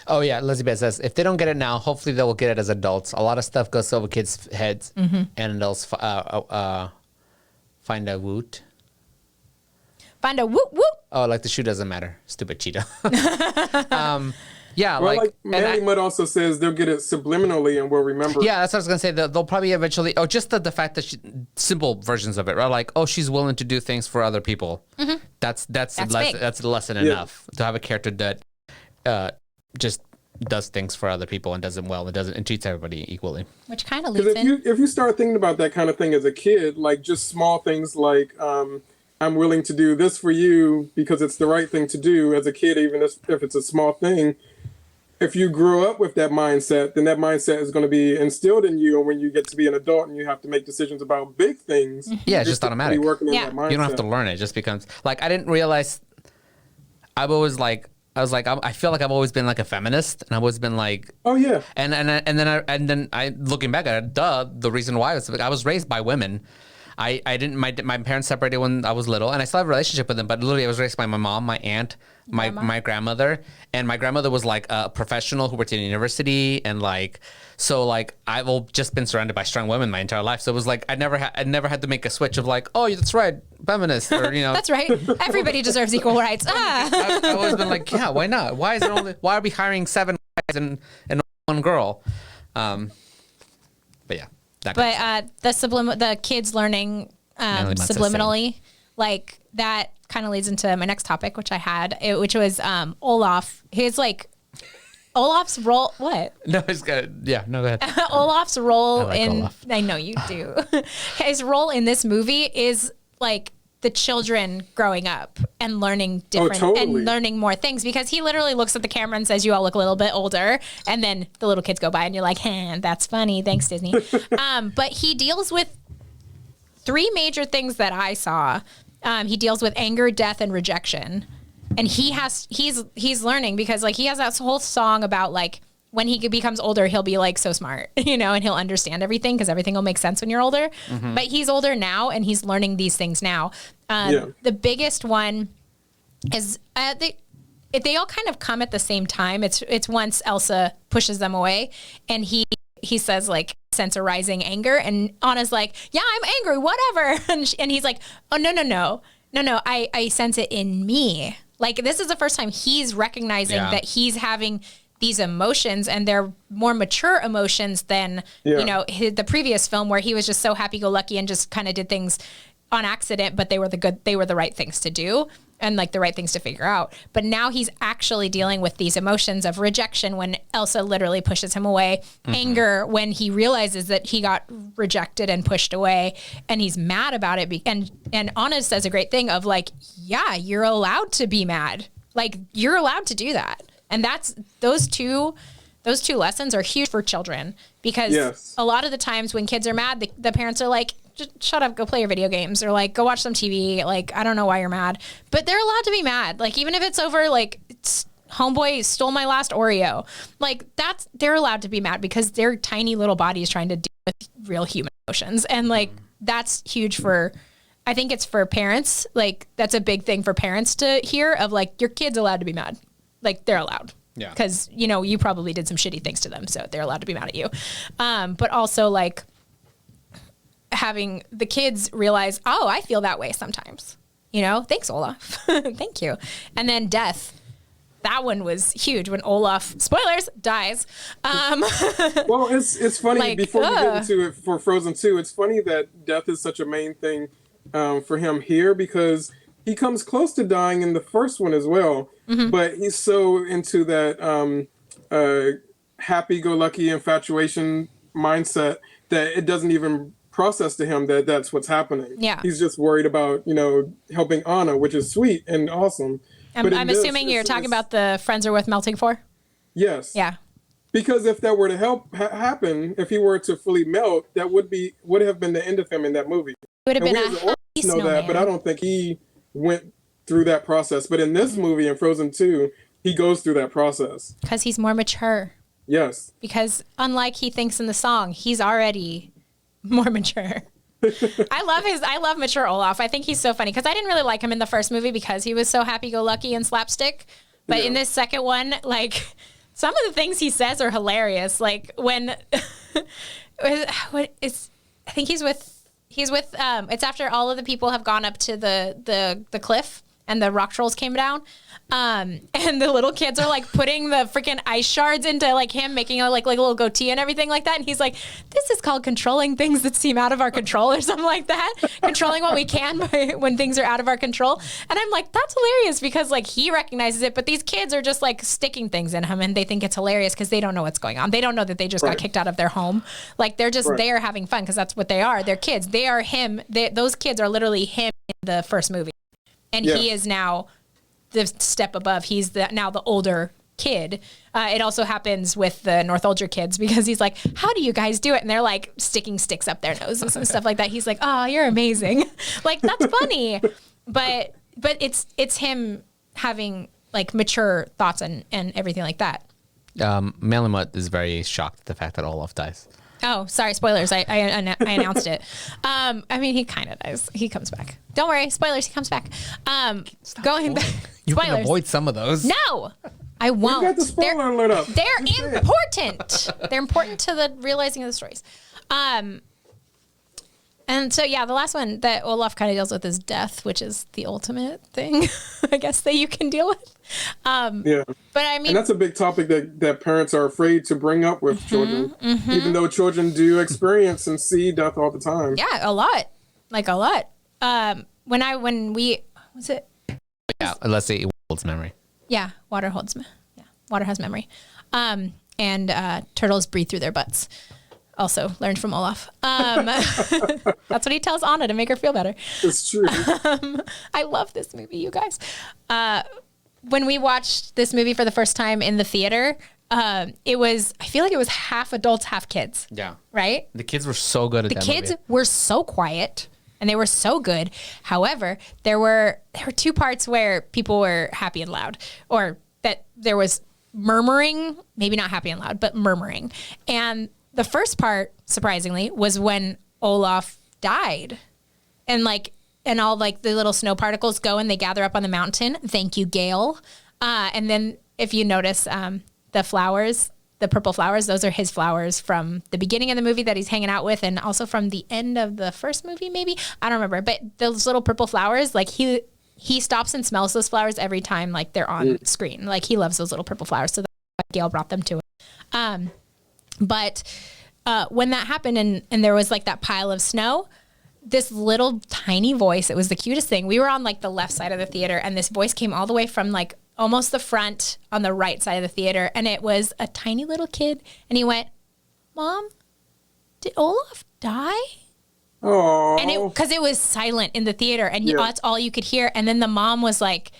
Oh yeah, Elizabeth says if they don't get it now, hopefully they will get it as adults. A lot of stuff goes over kids' heads, and adults find a woot. Find a whoop whoop. Oh, like the shoe doesn't matter. Stupid cheetah. Yeah, Well, like Manny Mudd also says they'll get it subliminally and we'll remember. Yeah, that's what I was gonna say. They'll probably eventually. Oh, just the fact that simple versions of it, right? Like, oh, she's willing to do things for other people. That's a lesson enough to have a character that just does things for other people and does them well and treats everybody equally. Which kind of leads if you start thinking about that kind of thing as a kid, like just small things like I'm willing to do this for you because it's the right thing to do as a kid, even if it's a small thing. if you grew up with that mindset, then that mindset is going to be instilled in you. And when you get to be an adult and you have to make decisions about big things, Yeah, it's just automatic. Working in Yeah. that mindset. You don't have to learn it. It just becomes like, I didn't realize I feel like I've always been like a feminist, and I've always been like, Oh yeah. and then I looking back at it, the reason why was I was raised by women. I didn't my parents separated when I was little, and I still have a relationship with them. But literally, I was raised by my mom, my aunt, my grandmother, and my grandmother was like a professional who worked in university, and like I've just been surrounded by strong women my entire life. So it was like I never had to make a switch of like, oh, that's right, feminist, or That's right. Everybody deserves equal rights. I've always been like, yeah, why not? Why are we hiring 7 guys and one girl? But yeah. The kids learning subliminally, like that kind of leads into my next topic, which I had, which was Olaf. His like Olaf's role. What? No, it's good. Yeah, no, go ahead. Olaf's role Olaf. I know you do. His role in this movie is like the children growing up and learning different and learning more things, because he literally looks at the camera and says, you all look a little bit older. And then the little kids go by and you're like, that's funny. Thanks, Disney. But he deals with 3 major things that I saw. He deals with anger, death, and rejection. And he's learning, because like he has that whole song about like, when he becomes older, he'll be like so smart, and he'll understand everything, because everything will make sense when you're older. Mm-hmm. But he's older now, and he's learning these things now. The biggest one is they all kind of come at the same time. It's once Elsa pushes them away, and he says like, sense a rising anger, and Anna's like, yeah, I'm angry, whatever, and he's like, oh no, I sense it in me. Like, this is the first time he's recognizing that he's having these emotions, and they're more mature emotions than the previous film, where he was just so happy-go-lucky and just kind of did things on accident, but they were the right things to do, and like the right things to figure out. But now he's actually dealing with these emotions of rejection when Elsa literally pushes him away, anger when he realizes that he got rejected and pushed away, and he's mad about it. And Anna says a great thing of like, yeah, you're allowed to be mad. Like, you're allowed to do that. And those two lessons are huge for children, because a lot of the times when kids are mad, the parents are like, just shut up, go play your video games, or like, go watch some TV. Like, I don't know why you're mad, but they're allowed to be mad. Like, even if it's over, like, homeboy stole my last Oreo, like they're allowed to be mad, because they're tiny little bodies trying to deal with real human emotions. And like, that's huge I think it's for parents. Like, that's a big thing for parents to hear, of like, your kid's allowed to be mad. Like, they're allowed. Yeah. Because, you probably did some shitty things to them, so they're allowed to be mad at you. But also, like, having the kids realize, oh, I feel that way sometimes. Thanks, Olaf. Thank you. And then death. That one was huge when Olaf, spoilers, dies. Well, it's funny, like, before we get into it for Frozen 2, it's funny that death is such a main thing for him here, because he comes close to dying in the first one as well, but he's so into that happy-go-lucky infatuation mindset that it doesn't even process to him that that's what's happening. Yeah, he's just worried about helping Anna, which is sweet and awesome. I'm assuming you're talking about the friends are worth melting for. Yes. Yeah. Because if that were to happen, if he were to fully melt, that would have been the end of him in that movie. It would have been a happy snowman. That, but I don't think he went through that process. But in this movie, in Frozen 2, he goes through that process. Because he's more mature. Yes. Because unlike he thinks in the song, he's already more mature. I love mature Olaf. I think he's so funny, because I didn't really like him in the first movie because he was so happy-go-lucky and slapstick. But in this second one, like, some of the things he says are hilarious. Like, when I think he's with it's after all of the people have gone up to the cliff and the rock trolls came down. And the little kids are like putting the freaking ice shards into like him, making a like a little goatee and everything like that. And he's like, this is called controlling things that seem out of our control, or something like that. Controlling what we can when things are out of our control. And I'm like, that's hilarious, because like he recognizes it, but these kids are just like sticking things in him, and they think it's hilarious because they don't know what's going on. They don't know that they just got kicked out of their home. Like, they're just there having fun, because that's what they are. They're kids. They are him. Those kids are literally him in the first movie. And he is now the step above. He's now the older kid. It also happens with the North Ulger kids because he's like, how do you guys do it? And they're like sticking sticks up their noses and stuff like that. He's like, oh, you're amazing. Like, that's funny. But it's him having like mature thoughts and everything like that. Malamut is very shocked at the fact that Olaf dies. Oh, sorry, spoilers. I announced it. I mean, he kind of dies. He comes back. Don't worry, spoilers. He comes back. Going back. You spoilers. can avoid some of those. No, I won't. You got the spoiler alert up. They're important. They're important to the realizing of the stories. And so, yeah, the last one that Olaf kind of deals with is death, which is the ultimate thing, I guess, that you can deal with. Yeah. But I mean, and that's a big topic that parents are afraid to bring up with children, even though children do experience and see death all the time. yeah, a lot. Like a lot. Was it? Yeah, let's say it holds memory. Yeah, water has memory. And turtles breathe through their butts. Also learned from Olaf. That's what he tells Anna to make her feel better. It's true. I love this movie, you guys. When we watched this movie for the first time in the theater, I feel like it was half adults, half kids. Yeah. Right? The kids were so good at that The kids movie. were so quiet and they were so good. However, there were 2 parts where people were happy and loud, or that there was murmuring, maybe not happy and loud, but murmuring. And the first part, surprisingly, was when Olaf died. And all like the little snow particles go and they gather up on the mountain. Thank you, Gale. And then if you notice the flowers, the purple flowers, those are his flowers from the beginning of the movie that he's hanging out with, and also from the end of the first movie, maybe. I don't remember. But those little purple flowers, like he stops and smells those flowers every time like they're on screen. Like he loves those little purple flowers. So that's why Gale brought them to it. But when that happened and there was like that pile of snow, this little tiny voice, it was the cutest thing. We were on like the left side of the theater and this voice came all the way from like almost the front on the right side of the theater. And it was a tiny little kid. And he went, Mom, did Olaf die? Oh. And because it was silent in the theater and that's all you could hear. And then the mom was like,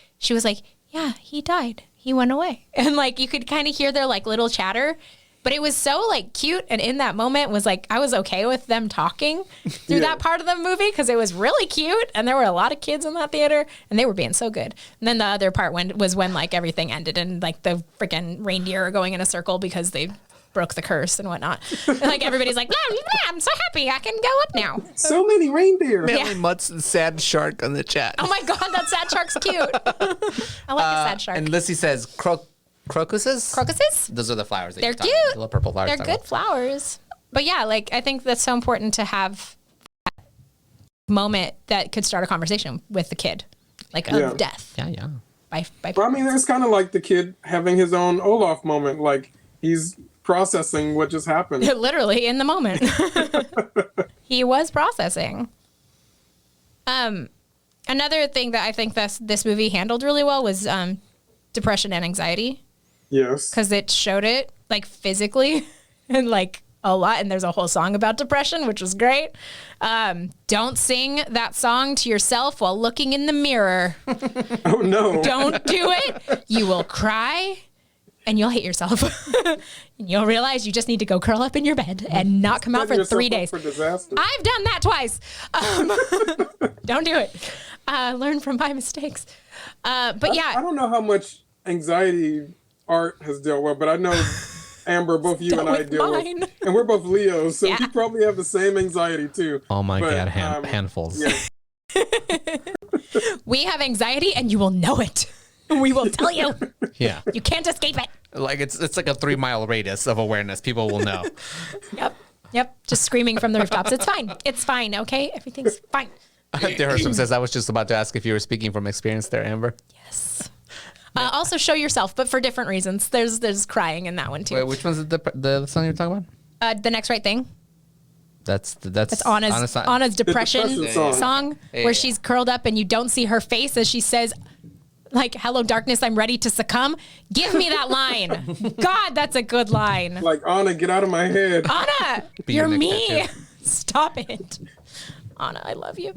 yeah, he died. He went away. And like, you could kind of hear their like little chatter. But it was so like cute, and in that moment was like I was okay with them talking through that part of the movie because it was really cute, and there were a lot of kids in that theater, and they were being so good. And then the other part was when like everything ended and like the freaking reindeer are going in a circle because they broke the curse and whatnot. And like everybody's like, I'm so happy I can go up now. So many reindeer. Manly Mutt's the sad shark on the chat. Oh my god, that sad shark's cute. I like a sad shark. And Lissy says crocuses? Crocuses? Those are the flowers that They're you're talking cute. about. The little purple flowers. They're good flowers. But yeah, like I think that's so important to have that moment that could start a conversation with the kid, like of death. Yeah. Well, I mean, it's kind of like the kid having his own Olaf moment. Like he's processing what just happened. Literally in the moment. He was processing. Another thing that I think this movie handled really well was depression and anxiety. Yes. Because it showed it like physically and like a lot. And there's a whole song about depression, which was great. Don't sing that song to yourself while looking in the mirror. Oh, no. Don't do it. You will cry and you'll hate yourself. And you'll realize you just need to go curl up in your bed and not come out for 3 days. For disaster. I've done that twice. Don't do it. Learn from my mistakes. But yeah. I don't know how much anxiety Art has dealt with, but I know Amber, both you and I deal with. And we're both Leos, so we probably have the same anxiety too. Oh my God, handfuls. Yeah. We have anxiety and you will know it. We will tell you. Yeah. You can't escape it. Like it's like a 3-mile radius of awareness. People will know. Yep. Just screaming from the rooftops. It's fine. It's fine. Okay. Everything's fine. Dersham says, I was just about to ask if you were speaking from experience there, Amber. Yes. Also show yourself, but for different reasons. There's crying in that one too. Wait, which one's the song you're talking about? The Next Right Thing. That's Anna's depression song where she's curled up and you don't see her face as she says, like, hello, darkness, I'm ready to succumb. Give me that line. God, that's a good line. Like, Anna, get out of my head. Anna, you're me. Stop it. Anna, I love you.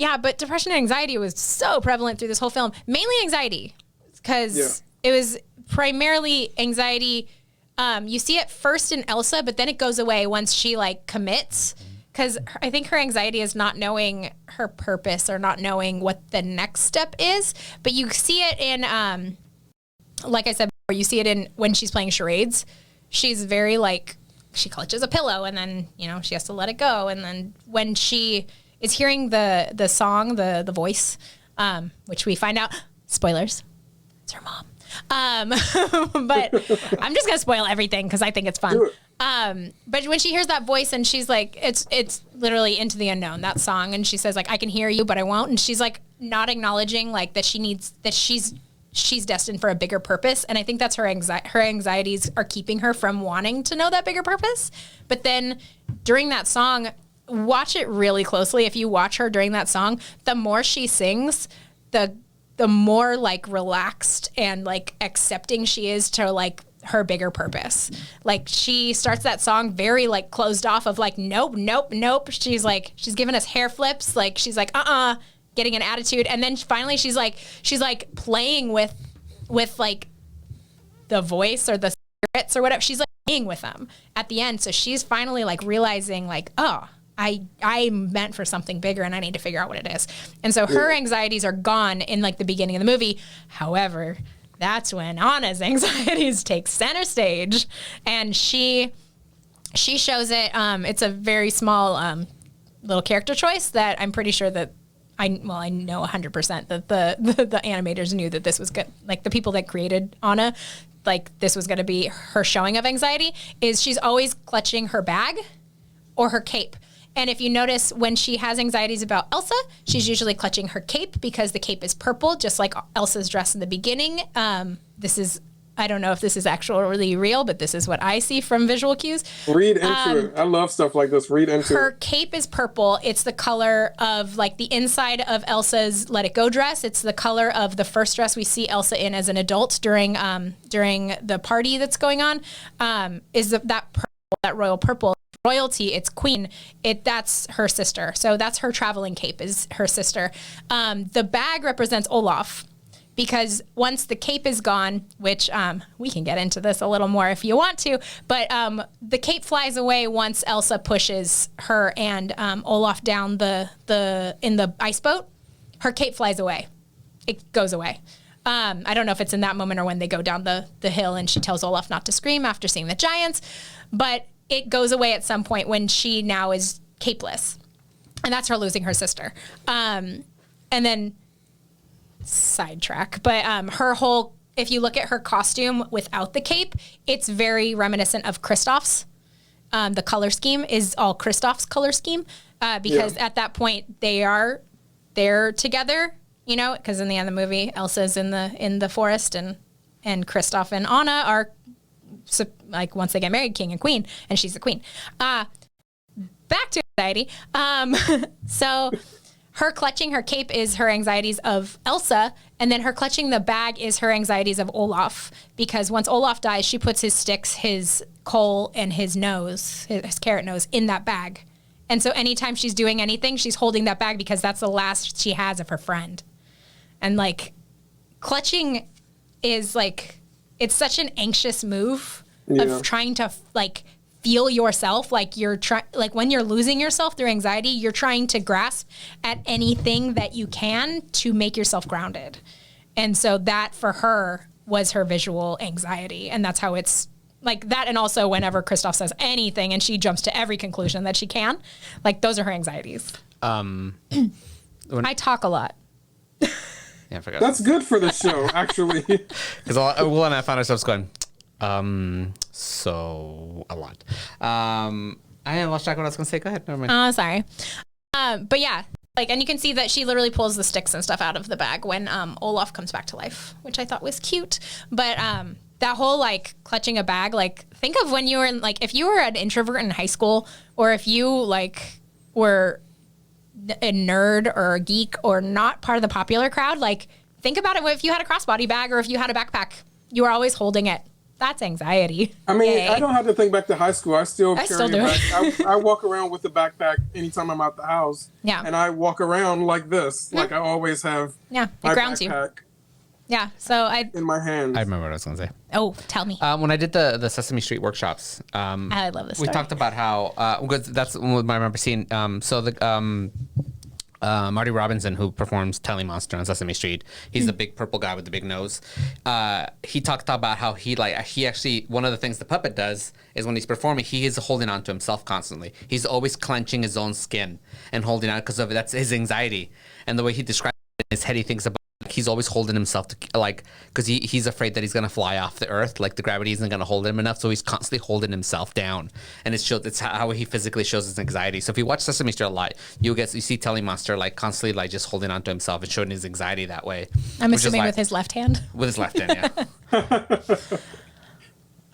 Yeah, but depression and anxiety was so prevalent through this whole film. Mainly anxiety. Because primarily anxiety. You see it first in Elsa, but then it goes away once she like commits. Because I think her anxiety is not knowing her purpose or not knowing what the next step is. But you see it in, like I said before, you see it in when she's playing charades. She's very like, she clutches a pillow and then, she has to let it go. And then when she is hearing the song, the voice, which we find out, spoilers, it's her mom. But I'm just gonna spoil everything because I think it's fun. But when she hears that voice and she's like, it's literally Into the Unknown, that song, and she says like, I can hear you, but I won't. And she's like not acknowledging like that she's destined for a bigger purpose. And I think that's her anxieties are keeping her from wanting to know that bigger purpose. But then during that song, watch it really closely. If you watch her during that song, the more she sings, the more like relaxed and like accepting she is to like her bigger purpose. Like she starts that song very like closed off of like, nope. She's giving us hair flips. Like she's like, getting an attitude. And then finally she's like playing with like the voice or the spirits or whatever. She's like playing with them at the end. So she's finally like realizing like, oh, I'm meant for something bigger and I need to figure out what it is. And so her anxieties are gone in like the beginning of the movie. However, that's when Anna's anxieties take center stage and she shows it. It's a very small little character choice that I'm pretty sure that I know 100% that the animators knew that this was good. Like the people that created Anna, like this was going to be her showing of anxiety is she's always clutching her bag or her cape. And if you notice, when she has anxieties about Elsa, she's usually clutching her cape because the cape is purple, just like Elsa's dress in the beginning. I don't know if this is actually real, but this is what I see from visual cues. Read into it. I love stuff like this. Read into it. Her cape is purple. It's the color of like the inside of Elsa's Let It Go dress. It's the color of the first dress we see Elsa in as an adult during the party that's going on. That royal purple. Royalty, it's queen, that's her sister. So that's her traveling cape is her sister. The bag represents Olaf because once the cape is gone, which we can get into this a little more if you want to, but the cape flies away once Elsa pushes her and Olaf down in the ice boat. Her cape flies away. It goes away. I don't know if it's in that moment or when they go down the hill and she tells Olaf not to scream after seeing the giants, but it goes away at some point when she now is capeless. And that's her losing her sister. And then, sidetrack, but her whole, if you look at her costume without the cape, it's very reminiscent of Kristoff's. The color scheme is all Kristoff's color scheme because at that point they're together, because in the end of the movie, Elsa's in the forest and Kristoff and Anna are like once they get married, king and queen, and she's the queen. Back to anxiety. So her clutching her cape is her anxieties of Elsa, and then her clutching the bag is her anxieties of Olaf, because once Olaf dies, she puts his sticks, his coal, and his carrot nose in that bag. And so anytime she's doing anything, she's holding that bag because that's the last she has of her friend. And like clutching is like, it's such an anxious move of trying to like feel yourself. Like like when you're losing yourself through anxiety, you're trying to grasp at anything that you can to make yourself grounded. And so that for her was her visual anxiety. And that's how it's like that. And also whenever Kristoff says anything and she jumps to every conclusion that she can, like those are her anxieties. I talk a lot. Yeah, I forgot. That's good for the show, actually. Because Will and I found ourselves going, so a lot. I lost track of what I was going to say. Go ahead. Never mind. Oh, sorry. But yeah, like, and you can see that she literally pulls the sticks and stuff out of the bag when Olaf comes back to life, which I thought was cute. But that whole like clutching a bag, like think of when you were in, like if you were an introvert in high school, or if you like were a nerd or a geek or not part of the popular crowd, like think about it. If you had a crossbody bag or if you had a backpack, you were always holding it. That's anxiety. I mean, I don't have to think back to high school. I still carry still a do. backpack. I walk around with the backpack anytime I'm out the house. Yeah. And I walk around like this. Like I always have it my grounds backpack. Yeah. So in my hands. I remember what I was going to say. Oh, tell me. When I did the Sesame Street workshops, I love this story. we talked about how because that's what I remember seeing. So the Marty Robinson, who performs Telly Monster on Sesame Street, he's the big purple guy with the big nose. He talked about how he actually, one of the things the puppet does is when he's performing, he is holding on to himself constantly. He's always clenching his own skin and holding on because of that's his anxiety. And the way he describes it in his head, he thinks about he's always holding himself to because he's afraid that he's gonna fly off the earth, like the gravity isn't gonna hold him enough, so he's constantly holding himself down, and it's how he physically shows his anxiety. So if you watch Sesame Street a lot, you see Telly Monster constantly constantly just holding on to himself and showing his anxiety that way. I'm assuming with his left hand. With his left hand, yeah.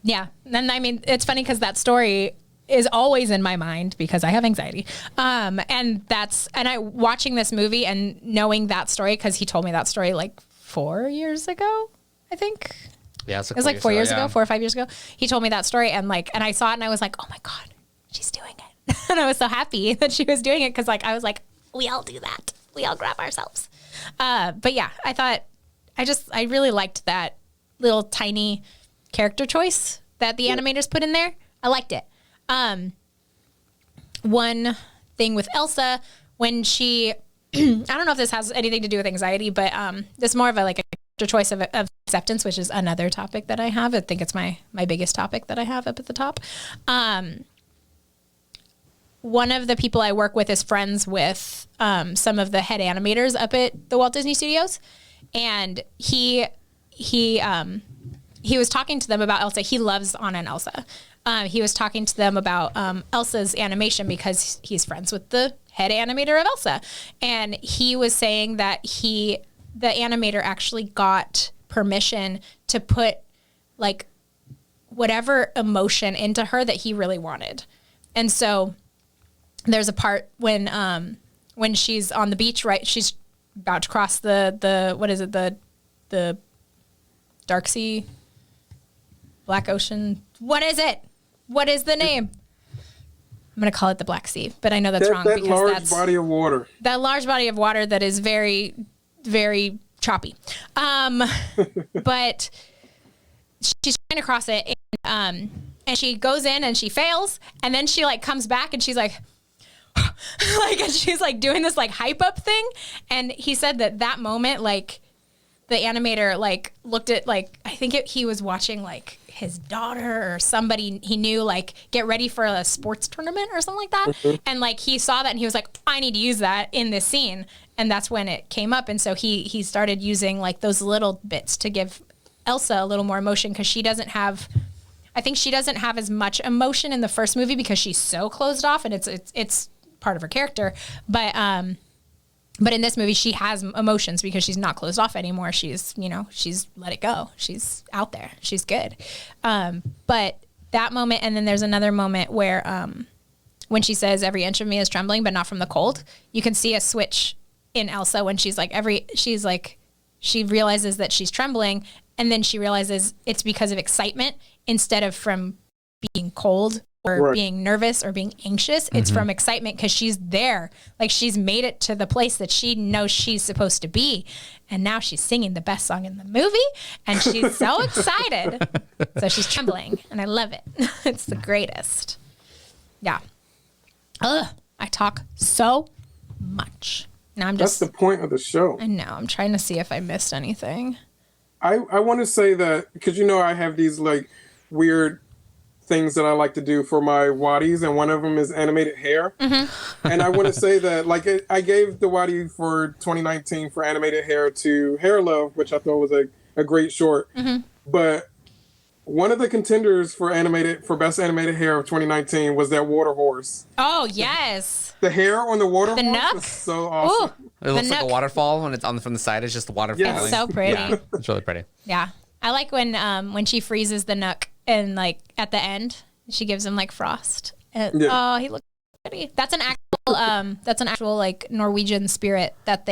Yeah, and I mean it's funny because that story is always in my mind because I have anxiety. And I watching this movie and knowing that story, because he told me that story 4 years ago, I think. Yeah, it was 4 years ago, 4 or 5 years ago. He told me that story and I saw it and I was like, oh my God, she's doing it. And I was so happy that she was doing it because I was like, we all do that. We all grab ourselves. But yeah, I thought, I really liked that little tiny character choice that the animators put in there. I liked it. One thing with Elsa, when she, I don't know if this has anything to do with anxiety, but this is more of a choice of acceptance, which is another topic that I have. I think it's my biggest topic that I have up at the top. One of the people I work with is friends with some of the head animators up at the Walt Disney Studios, and he was talking to them about Elsa. He loves Anna and Elsa. He was talking to them about Elsa's animation because he's friends with the head animator of Elsa. And he was saying that the animator actually got permission to put whatever emotion into her that he really wanted. And so there's a part when she's on the beach, right? She's about to cross the what is it? The Dark Sea, Black Ocean. What is it? What is the name? I'm going to call it the Black Sea, but I know that's wrong. That large body of water. That large body of water that is very, very choppy. But she's trying to cross it, and she goes in and she fails, and then she comes back and she's like, and she's doing this hype up thing. And he said that moment, the animator looked at I think he was watching his daughter or somebody he knew get ready for a sports tournament or something like that. Mm-hmm. And he saw that and he was like, I need to use that in this scene. And that's when it came up. And so he started using those little bits to give Elsa a little more emotion, because she doesn't have as much emotion in the first movie because she's so closed off, and it's part of her character. But in this movie, she has emotions because she's not closed off anymore. She's let it go. She's out there. She's good. But that moment, and then there's another moment where when she says, every inch of me is trembling, but not from the cold, you can see a switch in Elsa when she realizes that she's trembling, and then she realizes it's because of excitement instead of from being cold or being nervous or being anxious. It's from excitement because she's there. She's made it to the place that she knows she's supposed to be. And now she's singing the best song in the movie, and she's so excited. So she's trembling, and I love it. It's the greatest. Yeah. I talk so much. Now That's the point of the show. I know. I'm trying to see if I missed anything. I want to say that, because I have these weird things that I like to do for my waddies, and one of them is animated hair. Mm-hmm. And I want to say that I gave the waddy for 2019 for animated hair to Hair Love, which I thought was a great short. Mm-hmm. But one of the contenders for best animated hair of 2019 was that water horse. Oh yes, the hair on the water horse nuck was so awesome. Ooh, it looks like a waterfall when it's from the side. It's just the water falling. It's so pretty. Yeah, it's really pretty. Yeah, I like when she freezes the Nook. And at the end, she gives him frost. Oh, he looks pretty. That's an actual Norwegian spirit that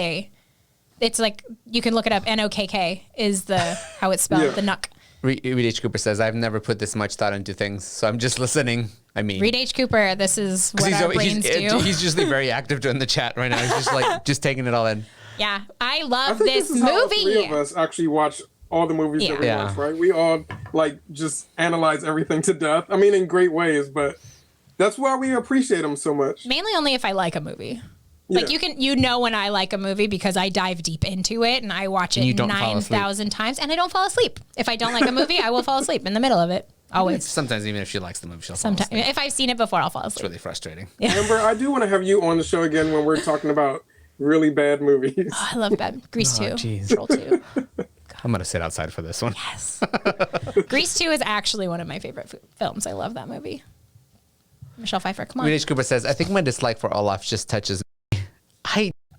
it's you can look it up. N-O-K-K is how it's spelled, the Nook. Reed H. Cooper says, I've never put this much thought into things, so I'm just listening. Reed H. Cooper, this is what our brains do. He's just very active during the chat right now. He's just just taking it all in. Yeah, I I love think this this is how all three movie. of us actually watch all the movies that we Yeah. watch, right? We all like just analyze everything to death. I mean, in great ways, but that's why we appreciate them so much. Mainly only if I like a movie. Like Yeah. you know when I like a movie because I dive deep into it and I watch it you don't fall asleep. 9,000 times and I don't fall asleep. If I don't like a movie, I will fall asleep in the middle of it. Always. Sometimes even if she likes the movie, she'll fall Sometimes asleep. if I've seen it before, I'll fall It's asleep. really frustrating. Amber, I do want to have you on the show again when we're talking about really bad movies. I love bad Grease 2. jeez. Troll 2. I'm going to sit outside for this one. Yes. Grease 2 is actually one of my favorite films. I love that movie. Michelle Pfeiffer, come on. Vintage Cooper says, I think my dislike for Olaf just touches me.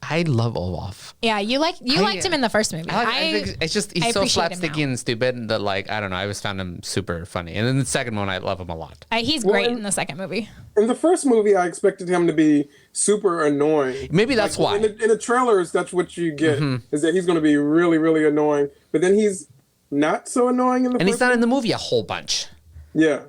I love Olaf. Yeah, you liked him in the first movie. I think it's just I he's so appreciate him slapsticky now. and stupid that like I don't know. I always found him super funny, and then the second one I love him a lot. He's Well, great and- in the second movie. In the first movie, I expected him to be super annoying. Maybe that's why. In the trailers, that's what you get, is that he's going to be really, really annoying. But then he's not so annoying in the And he's first not one. in the movie a whole bunch. Yeah.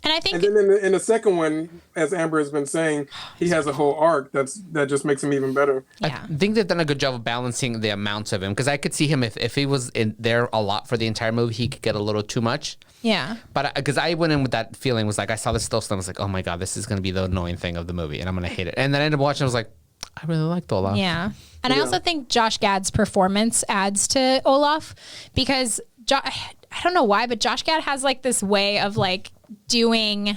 And I think And then in the second one, as Amber has been saying, he has a whole arc that just makes him even better. yeah. I think they've done a good job of balancing the amounts of him because I could see him if he was in there a lot for the entire movie, he could get a little too much. Yeah. But because I went in with that feeling, was like I saw this still, I was like, oh my god, this is going to be the annoying thing of the movie, and I'm going to hate it. And then I ended up watching, I was like, I really liked Olaf. Yeah. And I also think Josh Gad's performance adds to Olaf because I don't know why, but Josh Gad has like this way of like doing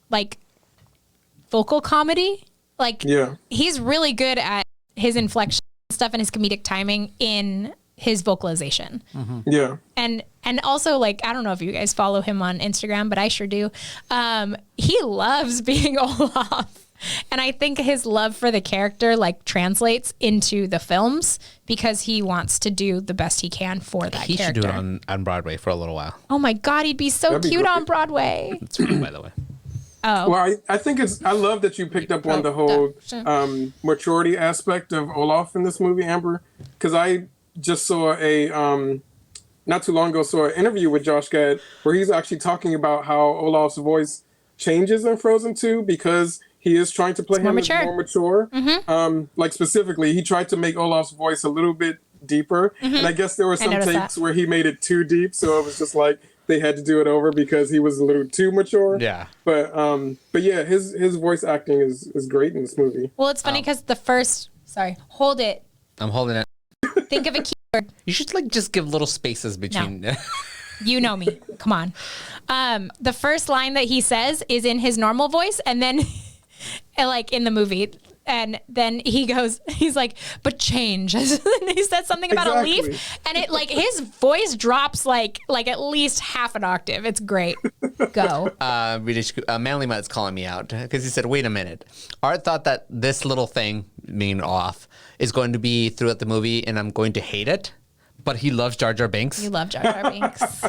like vocal comedy. Like he's really good at his inflection stuff and his comedic timing in his vocalization. Yeah. And also like I don't know if you guys follow him on Instagram, but I sure do. He loves being Olaf. And I think his love for the character like translates into the films because he wants to do the best he can for that He character. should do it on Broadway for a little while. Oh my God, he'd be so That'd be cute great. on Broadway. It's free, by the way. Oh, Well, I think I love that you picked up on the whole maturity aspect of Olaf in this movie, Amber, because I just saw not too long ago, saw an interview with Josh Gad where he's actually talking about how Olaf's voice changes in Frozen 2 because he is trying to play him as more mature. Like specifically, he tried to make Olaf's voice a little bit deeper, and I guess there were some noticed takes that. where he made it too deep, so it was just like they had to do it over because he was a little too mature. Yeah. But yeah, his voice acting is great in this movie. well, it's funny because hold it. I'm holding it. Think of a keyword. You should like just give little spaces between. You know me. Come on. The first line that he says is in his normal voice, and then like in the movie. And then he's like, but change. And he said something about a leaf, and it like his voice drops like at least half an octave. It's great. Go. Manly Mutt's calling me out because he said, wait a minute. Art thought that this little thing, meaning off, is going to be throughout the movie and I'm going to hate it. But he loves Jar Jar Binks. You love Jar Jar Binks.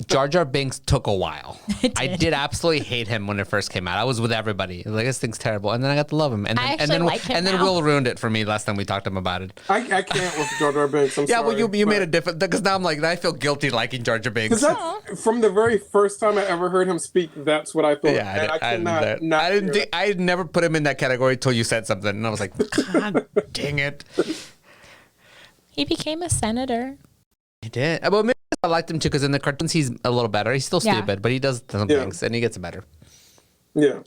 Jar Jar Binks took a while. It I did. did absolutely hate him when it first came out. I was with everybody. Like, this thing's terrible. And then I got to love him. And then, I actually like him now. Will ruined it for me last time we talked to him about it. I can't with Jar Jar Binks. I'm Yeah, sorry, well, you but- made a difference. Because now I'm like, I feel guilty liking Jar Jar Binks. 'Cause that, from the very first time I ever heard him speak, that's what I thought. And I cannot not I didn't hear think, I never put him in that category until you said something. And I was like, God dang it. He became a senator. He did. Well, maybe I liked him too because in the cartoons he's a little better. He's still Yeah. stupid, but he does some things and he gets better. Yeah.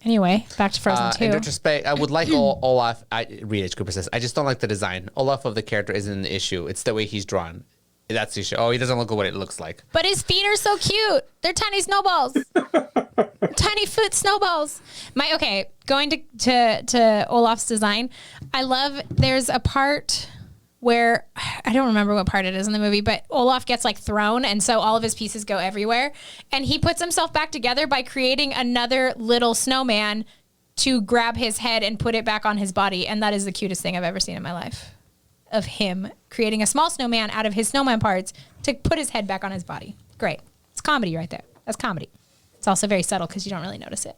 Anyway, back to Frozen 2. In retrospect, I would like Olaf. Reed H. Cooper says, I just don't like the design. Olaf of the character isn't the issue. It's the way he's drawn. That's the issue. Oh, he doesn't look at what it looks like. But his feet are so cute. They're tiny snowballs. Tiny foot snowballs. Going to Olaf's design. I love there's a part where I don't remember what part it is in the movie, but Olaf gets like thrown, and so all of his pieces go everywhere, and he puts himself back together by creating another little snowman to grab his head and put it back on his body, and that is the cutest thing I've ever seen in my life. Of him creating a small snowman out of his snowman parts to put his head back on his body. Great. It's comedy right there. That's comedy. It's also very subtle because you don't really notice it.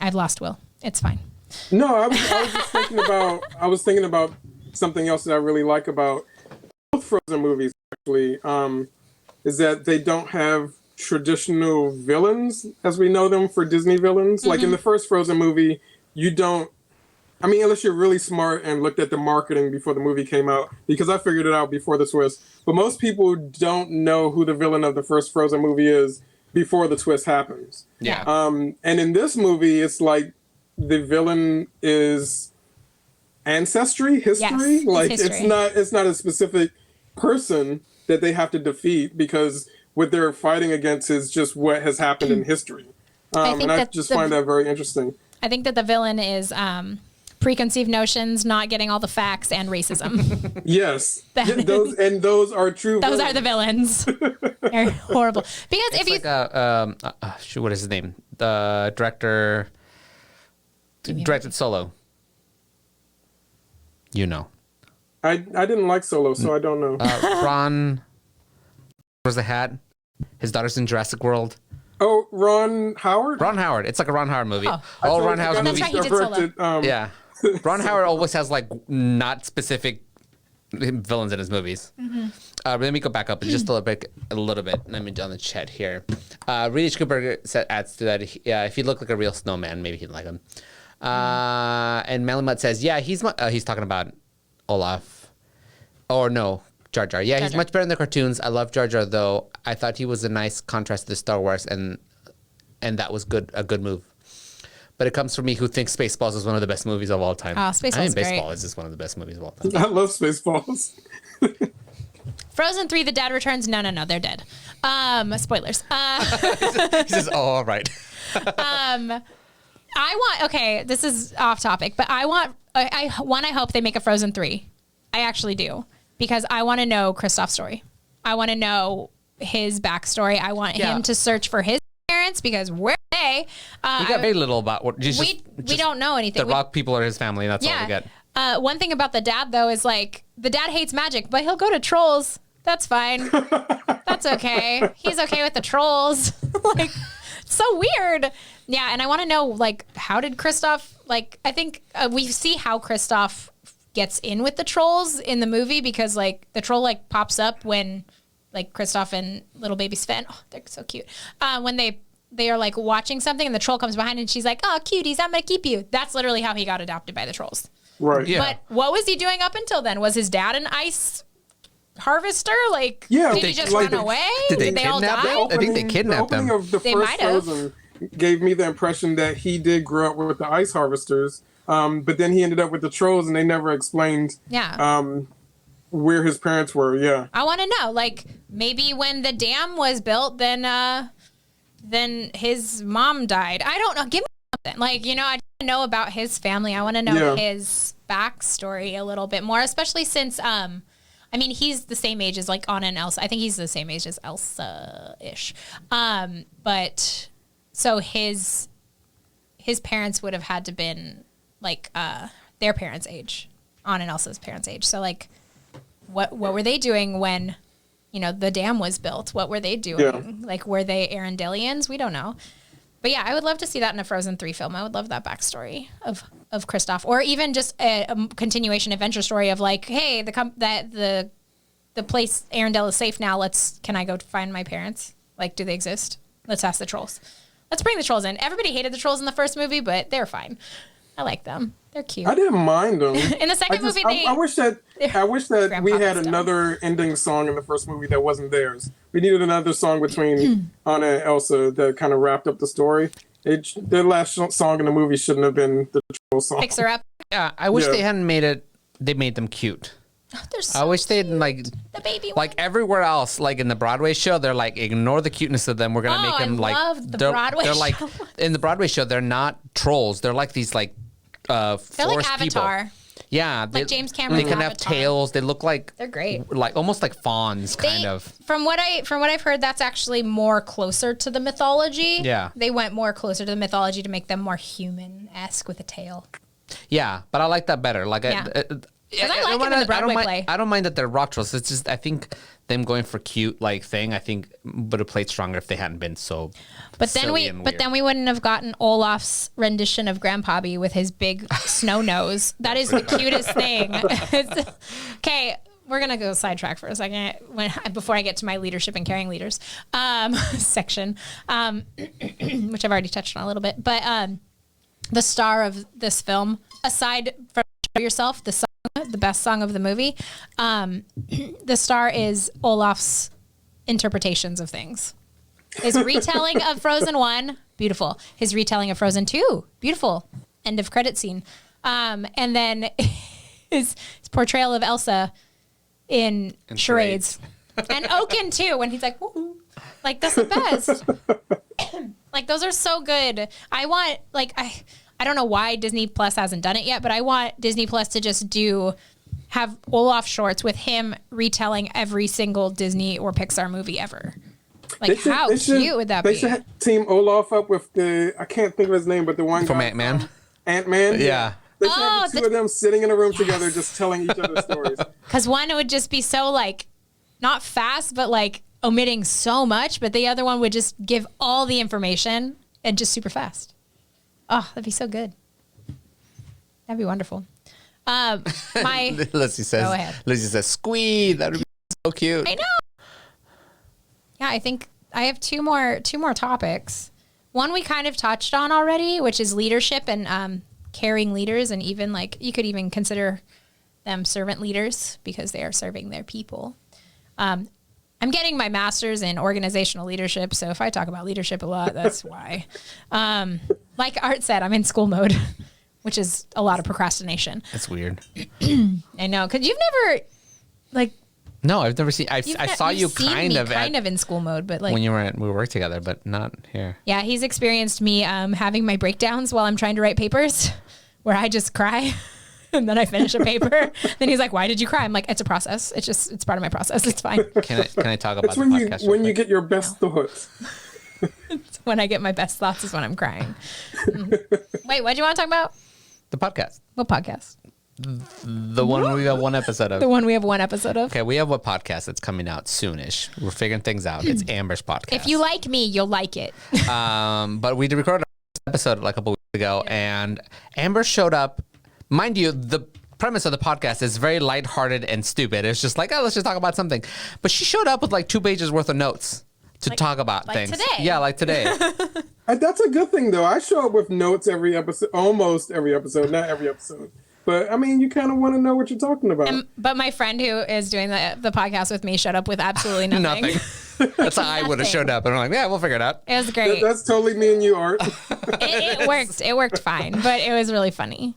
I've lost Will. It's fine. No, I was just thinking about something else that I really like about both Frozen movies, actually, is that they don't have traditional villains as we know them for Disney villains. Like in the first Frozen movie, you don't. I mean, unless you're really smart and looked at the marketing before the movie came out, because I figured it out before the twist. But most people don't know who the villain of the first Frozen movie is before the twist happens. Yeah. And in this movie, it's like the villain is history. Yes, like history. it's not a specific person that they have to defeat, because what they're fighting against is just what has happened in history. And I just find that very interesting. I think that the villain is preconceived notions, not getting all the facts, and racism. Yes. Those are true. Those are the villains. They're horrible. Because It's what is his name? The director directed Solo. You know. I didn't like Solo, so I don't know. Ron was the hat. His daughter's in Jurassic World. Oh, Ron Howard? Ron Howard. It's like a Ron Howard movie. Oh. All Ron Howard's movies. That's right, he did Solo. Yeah. Ron Howard always has like not specific villains in his movies. Mm-hmm. Let me go back up just a little bit. Let me do on the chat here. Reed H. Cooper adds to that. If he looked like a real snowman, maybe he'd like him. And Malamut says, yeah, he's talking about Olaf. Or no, Jar Jar. Yeah, he's much better in the cartoons. I love Jar Jar though. I thought he was a nice contrast to the Star Wars, and that was a good move. But it comes from me, who thinks Spaceballs is one of the best movies of all time. Oh, Spaceballs is great. Baseball is just one of the best movies of all time. I love Spaceballs. Frozen 3, The Dad Returns. No, they're dead. Spoilers. He says, oh, all right. This is off topic, but I hope they make a Frozen 3. I actually do. Because I want to know Kristoff's story. I want to know his backstory. I want him to search for his parents, because where are they? We got very little about what... We don't know anything. The rock people are his family, and that's all we get. One thing about the dad, though, is like, the dad hates magic, but he'll go to trolls. That's fine. That's okay. He's okay with the trolls. Like, so weird. Yeah, and I want to know, like, how did Kristoff... Like, I think we see how Kristoff gets in with the trolls in the movie, because, like, the troll, like, pops up when... like Kristoff and little baby Sven. Oh, they're so cute. When they are like watching something and the troll comes behind and she's like, oh, cuties, I'm going to keep you. That's literally how he got adopted by the trolls. Right. Yeah. But what was he doing up until then? Was his dad an ice harvester? Like, Yeah. did he just run away? Did they all kidnap die? them? I think they kidnapped the them. opening of the They first might have. Frozen gave me the impression that he did grow up with the ice harvesters, but then he ended up with the trolls, and they never explained where his parents were. Yeah. I want to know, like, maybe when the dam was built, then his mom died. I don't know. Give me something. Like, I want to know about his family. I want to know his backstory a little bit more, especially since, he's the same age as, like, Anna and Elsa. I think he's the same age as Elsa-ish. But, so his parents would have had to been, like, their parents' age. Anna and Elsa's parents' age. So, like, what were they doing when, the dam was built? What were they doing? Yeah. Like, were they Arendellians? We don't know. But yeah, I would love to see that in a Frozen 3 film. I would love that backstory of Kristoff, or even just a continuation adventure story of, like, hey, the place Arendelle is safe now. Can I go find my parents? Like, do they exist? Let's ask the trolls. Let's bring the trolls in. Everybody hated the trolls in the first movie, but they're fine. I like them. They're cute. I didn't mind them. In the second movie, I wish that we had another ending song in the first movie that wasn't theirs. We needed another song between Anna and Elsa that kind of wrapped up the story. Their last song in the movie shouldn't have been the troll song. Fix her up. Yeah, I wish they hadn't they made them cute. They're so I wish they'd, like, the baby like one. everywhere else, like in the Broadway show, they're like, ignore the cuteness of them. We're gonna make them like. I love the they're, Broadway they're like show. in the Broadway show. They're not trolls. They're like these like They're forest like Avatar. people. Yeah, Like James Cameron's They can have Avatar. tails. They look like They're great. like almost like fawns, kind of. From what I've heard, that's actually more closer to the mythology. Yeah. They went more closer to the mythology to make them more human-esque with a tail. Yeah, but I like that better. Like, Yeah. Because I like them in the Broadway play. I don't mind that they're rock trolls. It's just I think them going for cute like thing. I think would have played stronger if they hadn't been so. But then we wouldn't have gotten Olaf's rendition of Grandpappy with his big snow nose. That is the cutest thing. Okay, we're gonna go sidetrack for a second before I get to my leadership and carrying leaders section, which I've already touched on a little bit. But the star of this film, aside from Show Yourself, the best song of the movie, the star is Olaf's interpretations of things. His retelling of Frozen 1, beautiful. His retelling of Frozen 2, beautiful. End of credit scene. And then his portrayal of Elsa in Charades. And Oaken too, when he's like, woo-hoo. Like, that's the best. Like, those are so good. I want, like, I don't know why Disney Plus hasn't done it yet, but I want Disney Plus to just have Olaf shorts with him retelling every single Disney or Pixar movie ever. Like, how cute would that be? They should team Olaf up with I can't think of his name, but the one from guy Ant-Man. Ant-Man? Yeah. They should have the two of them sitting in a room together just telling each other stories. Because one would just be so, like, not fast, but, like, omitting so much, but the other one would just give all the information and just super fast. Oh, that'd be so good. That'd be wonderful. Lizzie says, squeeze. That would be so cute. I know. Yeah, I think I have two more topics. One we kind of touched on already, which is leadership and caring leaders, and even like you could even consider them servant leaders because they are serving their people. I'm getting my master's in organizational leadership, so if I talk about leadership a lot, that's why. Like Art said, I'm in school mode, which is a lot of procrastination. That's weird. I know, because you've never, like... No, I've never seen... I saw you kind of in school mode, but like... When we worked together, but not here. Yeah, he's experienced me having my breakdowns while I'm trying to write papers, where I just cry. And then I finish a paper. Then he's like, "Why did you cry?" I'm like, "It's a process. It's part of my process. It's fine." Can I talk about That's the when podcast? When you get your best thoughts. When I get my best thoughts is when I'm crying. Wait, what do you want to talk about? The podcast. What podcast? The one we got one episode of. The one we have one episode of. Okay, we have a podcast that's coming out soonish. We're figuring things out. It's Amber's podcast. If you like me, you'll like it. But we recorded an episode like a couple weeks ago, and Amber showed up. Mind you, the premise of the podcast is very lighthearted and stupid. It's just like, oh, let's just talk about something. But she showed up with like 2 pages worth of notes to talk about things. Today. Yeah, like today. That's a good thing, though. I show up with notes every episode, almost every episode, not every episode. But, I mean, you kind of want to know what you're talking about. But my friend who is doing the podcast with me showed up with absolutely nothing. That's how I would have showed up. And I'm like, yeah, we'll figure it out. It was great. That's totally me and you, Art. It worked. It worked fine, but it was really funny.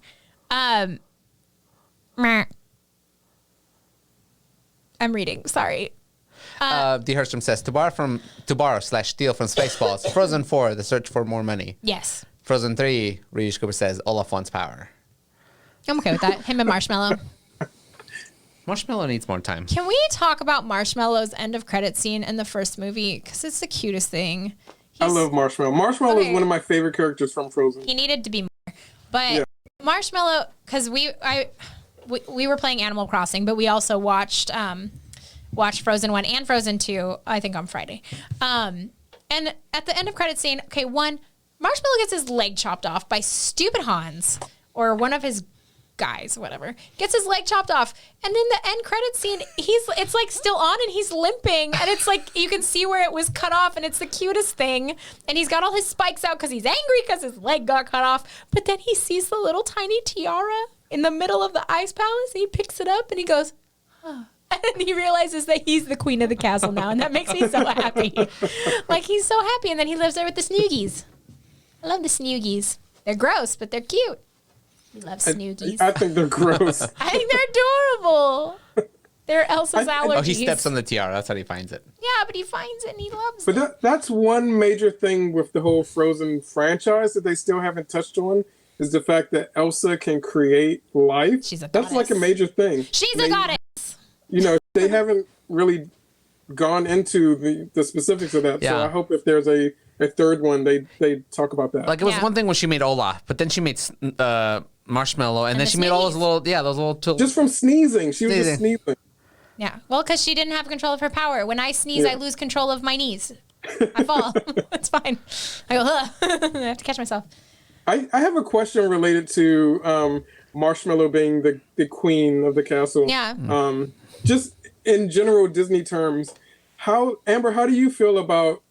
I'm reading. Sorry. D. Herstrom says, to borrow/steal from Spaceballs. Frozen 4, The Search for More Money. Yes. Frozen 3, Reese Cooper says, Olaf wants power. I'm okay with that. Him and Marshmallow. Marshmallow needs more time. Can we talk about Marshmallow's end of credit scene in the first movie? Because it's the cutest thing. I love Marshmallow. Marshmallow is one of my favorite characters from Frozen. He needed to be more. But Marshmallow, because we were playing Animal Crossing, but we also watched Frozen 1 and Frozen 2, I think on Friday. And at the end of credit scene, Marshmallow gets his leg chopped off by stupid Hans, or one of his guys, whatever, gets his leg chopped off, and then the end credit scene, it's like still on and he's limping, and it's like you can see where it was cut off, and it's the cutest thing, and he's got all his spikes out because he's angry because his leg got cut off, but then he sees the little tiny tiara in the middle of the ice palace, and he picks it up and he goes, huh. And then he realizes that he's the queen of the castle now, and that makes me so happy. Like, he's so happy, and then he lives there with the Snoogies. I love the Snoogies. They're gross, but they're cute. We love Snoogies. I think they're gross. I think they're adorable. They're Elsa's allergies. Oh, he steps on the tiara. That's how he finds it. Yeah, but he finds it and he loves it. But that's one major thing with the whole Frozen franchise that they still haven't touched on, is the fact that Elsa can create life. She's a goddess. That's like a major thing. She's a goddess. You know, they haven't really gone into the specifics of that. Yeah. So I hope if there's a third one, they talk about that. Like, it was one thing when she made Olaf, but then she made Marshmallow, and then she made all those little tools. Just from sneezing. She was just sneezing. Yeah. Well, because she didn't have control of her power. When I sneeze, I lose control of my knees. I fall. It's fine. I go, I have to catch myself. I have a question related to Marshmallow being the queen of the castle. Yeah. Just in general Disney terms, Amber, how do you feel about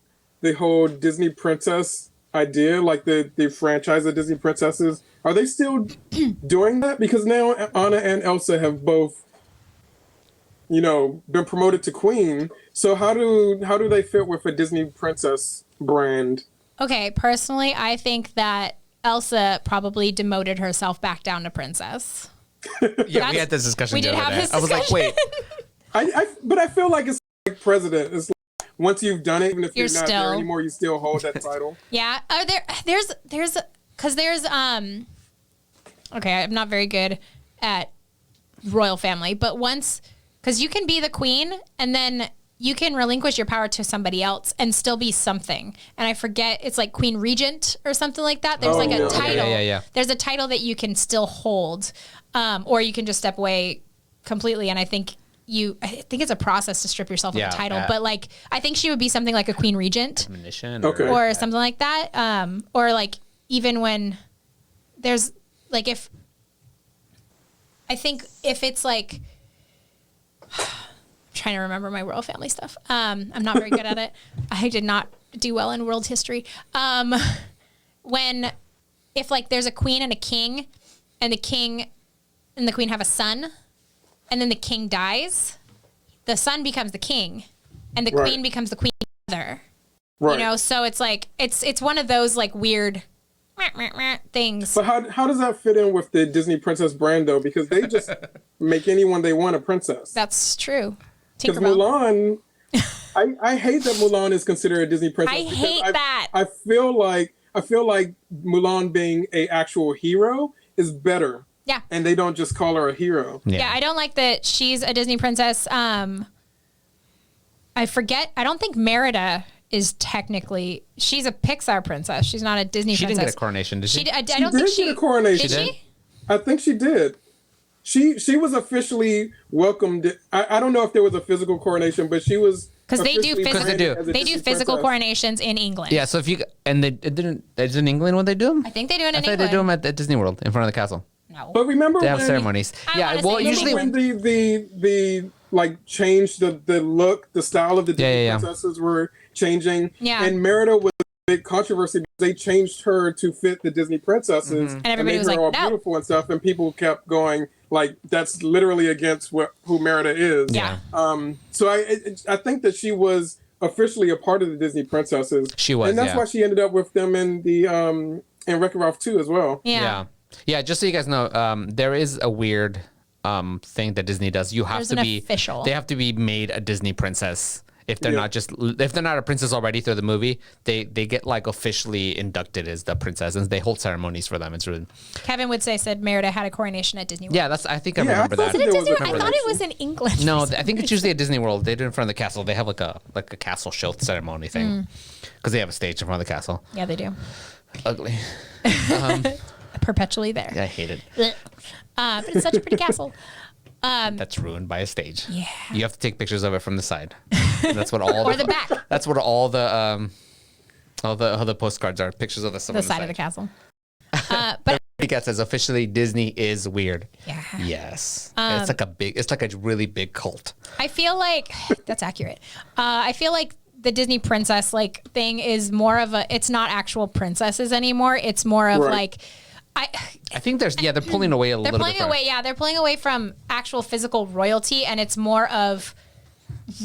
the whole Disney princess idea, like the franchise of Disney princesses. Are they still doing that? Because now Anna and Elsa have both, been promoted to queen. So how do they fit with a Disney princess brand? Okay, personally, I think that Elsa probably demoted herself back down to princess. Yeah, we had this discussion. We did have this discussion. I was like, wait. But I feel like it's like president. It's like once you've done it, even if you're not there anymore, you still hold that title. Yeah. There's okay, I'm not very good at royal family, but because you can be the queen and then you can relinquish your power to somebody else and still be something. And I forget, it's like Queen Regent or something like that. There's a title. Yeah. There's a title that you can still hold, or you can just step away completely. And I think it's a process to strip yourself of a title. But like, I think she would be something like a Queen Regent, or something like that. Or like even when there's like if it's like. Trying to remember my royal family stuff. I'm not very good at it. I did not do well in world history. If like there's a queen and a king, and the king and the queen have a son, and then the king dies, the son becomes the king, and the queen becomes the queen mother. Right. So it's like it's one of those like weird things. But how does that fit in with the Disney princess brand though? Because they just make anyone they want a princess. That's true. Because Mulan, I hate that Mulan is considered a Disney princess. I hate that. I feel like Mulan being a actual hero is better. Yeah. And they don't just call her a hero. Yeah, I don't like that she's a Disney princess. I forget. I don't think Merida is technically. She's a Pixar princess. She's not a Disney princess. She didn't get a coronation, did she? I don't think she did get a coronation. Did she? I think she did. She was officially welcomed. I don't know if there was a physical coronation, but she was because they do physical physical coronations in England. Yeah, so if you it's in England when they do them. I think they do it in England. I thought they do them at Disney World in front of the castle. No, but remember they have ceremonies. Usually when the like changed the look, the style of the Disney princesses were changing. Yeah, and Merida was a big controversy because they changed her to fit the Disney princesses, and everybody was like, all no, beautiful and stuff, and people kept going. Like that's literally against who Merida is. Yeah. So I think that she was officially a part of the Disney princesses. She was, and that's why she ended up with them in the in Wreck-It Ralph 2 as well. Yeah. Just so you guys know, there is a weird thing that Disney does. You have to be official. They have to be made a Disney princess. If they're not a princess already through the movie, they get like officially inducted as the princess, and they hold ceremonies for them. It's really. Kevin would said Merida had a coronation at Disney World. Yeah, I think I remember that. I thought it was in England. No, I think it's usually at Disney World. They do it in front of the castle. They have like a castle show ceremony thing because they have a stage in front of the castle. Yeah, they do. Ugly. Perpetually there. Yeah, I hate it. But it's such a pretty castle. That's ruined by a stage. Yeah. You have to take pictures of it from the side. That's what all or the back. That's what all the postcards are. Pictures of the side of the castle. But Cat says officially Disney is weird. Yeah. Yes. It's like a really big cult. I feel like that's accurate. I feel like the Disney princess like thing is more of it's not actual princesses anymore. It's more of like. I think they're pulling away a little bit. They're pulling away from actual physical royalty, and it's more of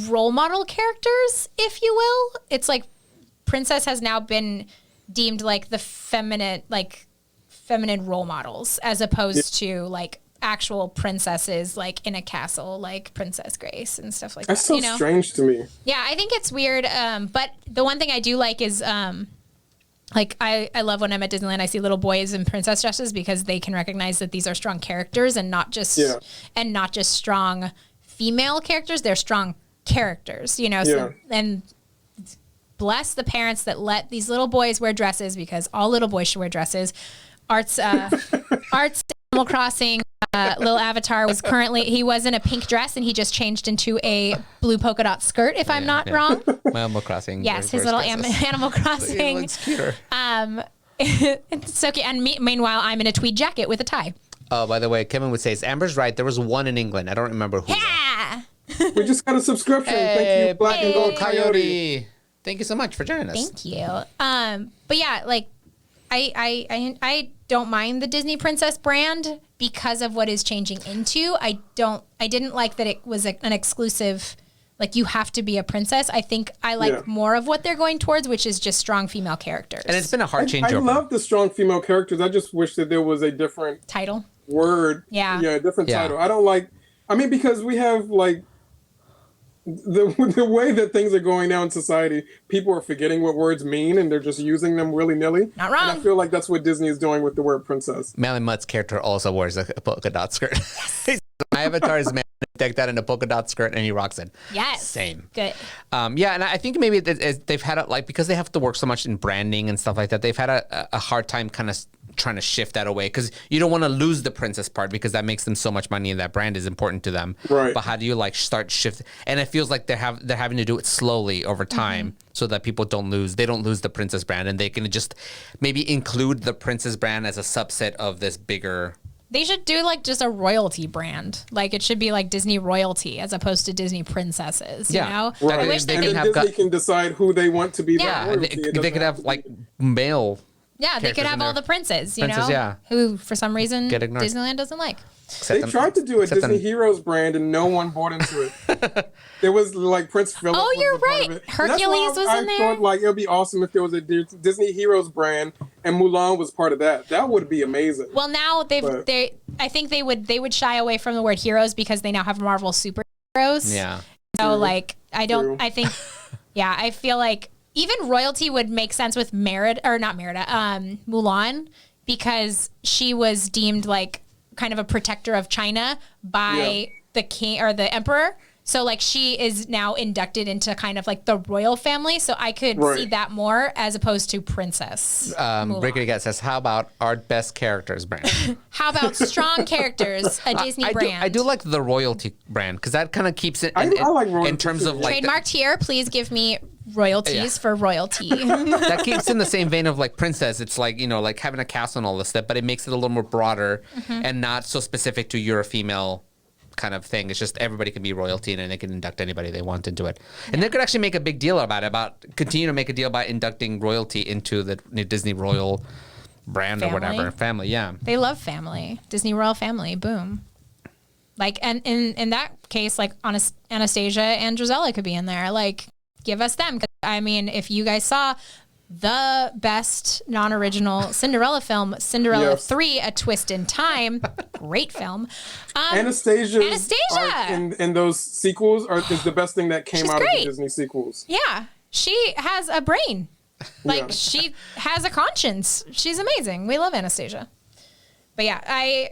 role model characters, if you will. It's like princess has now been deemed like the feminine role models, as opposed to like actual princesses like in a castle, like Princess Grace and stuff like that. That's so strange to me. Yeah, I think it's weird. But the one thing I do like is like I love when I'm at Disneyland, I see little boys in princess dresses because they can recognize that these are strong characters and not just strong female characters. They're strong characters, So, and bless the parents that let these little boys wear dresses, because all little boys should wear dresses. Art's Animal Crossing little avatar he was in a pink dress and he just changed into a blue polka dot skirt, if I'm not wrong. Animal Crossing. Yes, his little Animal Crossing. It's cuter. It's so cute. And meanwhile, I'm in a tweed jacket with a tie. Oh, by the way, Kevin would say, Amber's right. There was one in England. I don't remember who. Yeah. We just got a subscription. Thank you, Black and Gold Coyote. Thank you so much for joining us. Thank you. But yeah, like I don't mind the Disney Princess brand because of what is changing into. I didn't like that it was an exclusive, like you have to be a princess. I think I like more of what they're going towards, which is just strong female characters. And it's been a hard change. I love the strong female characters. I just wish that there was a different title word. Yeah, a different title. I don't like. I mean, because we have like the way that things are going now in society, people are forgetting what words mean and they're just using them willy-nilly. Not wrong. And I feel like that's what Disney is doing with the word princess. Manly Mutt's character also wears a polka dot skirt. My avatar is man decked out in a polka dot skirt and he rocks it. Yes. Same. Good. Yeah, and I think maybe they've had like because they have to work so much in branding and stuff like that, they've had a hard time kind of trying to shift that away because you don't want to lose the princess part because that makes them so much money and that brand is important to them. Right. But how do you like start shift? And it feels like they're having to do it slowly over time so that people don't lose the princess brand and they can just maybe include the princess brand as a subset of this bigger. They should do like just a royalty brand. Like it should be like Disney royalty as opposed to Disney princesses. You know? Right. I wish they and can then have Disney can decide who they want to be. Yeah. that royalty. They could have like male. Yeah, they could have all the princes, you know, yeah. who for some reason Get ignored. Disneyland doesn't like. They tried to do a Disney Heroes brand and no one bought into it. There was like Prince Philip. Oh, was you're a part right. of it. Hercules was in there. I thought like it would be awesome if there was a Disney Heroes brand and Mulan was part of that. That would be amazing. Well, now I think they would shy away from the word heroes because they now have Marvel superheroes. Yeah. So like I feel like even royalty would make sense with Mulan because she was deemed like kind of a protector of China by the king or the emperor. So like she is now inducted into kind of like the royal family. So I could see that more as opposed to princess. Rickety Gat says, how about our best characters brand? How about strong characters, a Disney brand? I do like the royalty brand because that kind of keeps it I like royalty in terms of like trademarked here. Please give me royalties for royalty. That keeps in the same vein of like princess. It's like, you know, like having a castle and all this stuff, but it makes it a little more broader and not so specific to you're a female kind of thing. It's just everybody can be royalty and they can induct anybody they want into it. And they could actually make a big deal about it, continue to make a deal about inducting royalty into the Disney Royal brand or whatever. Family, yeah. They love family. Disney Royal Family, boom. Like, and in that case, like Anastasia and Gisela could be in there. Like, give us them. I mean, if you guys saw the best non-original Cinderella film, Cinderella 3, A Twist in Time, great film. Anastasia in those sequels is the best thing that came out of the Disney sequels. Yeah, she has a brain. Like she has a conscience. She's amazing. We love Anastasia. But yeah, I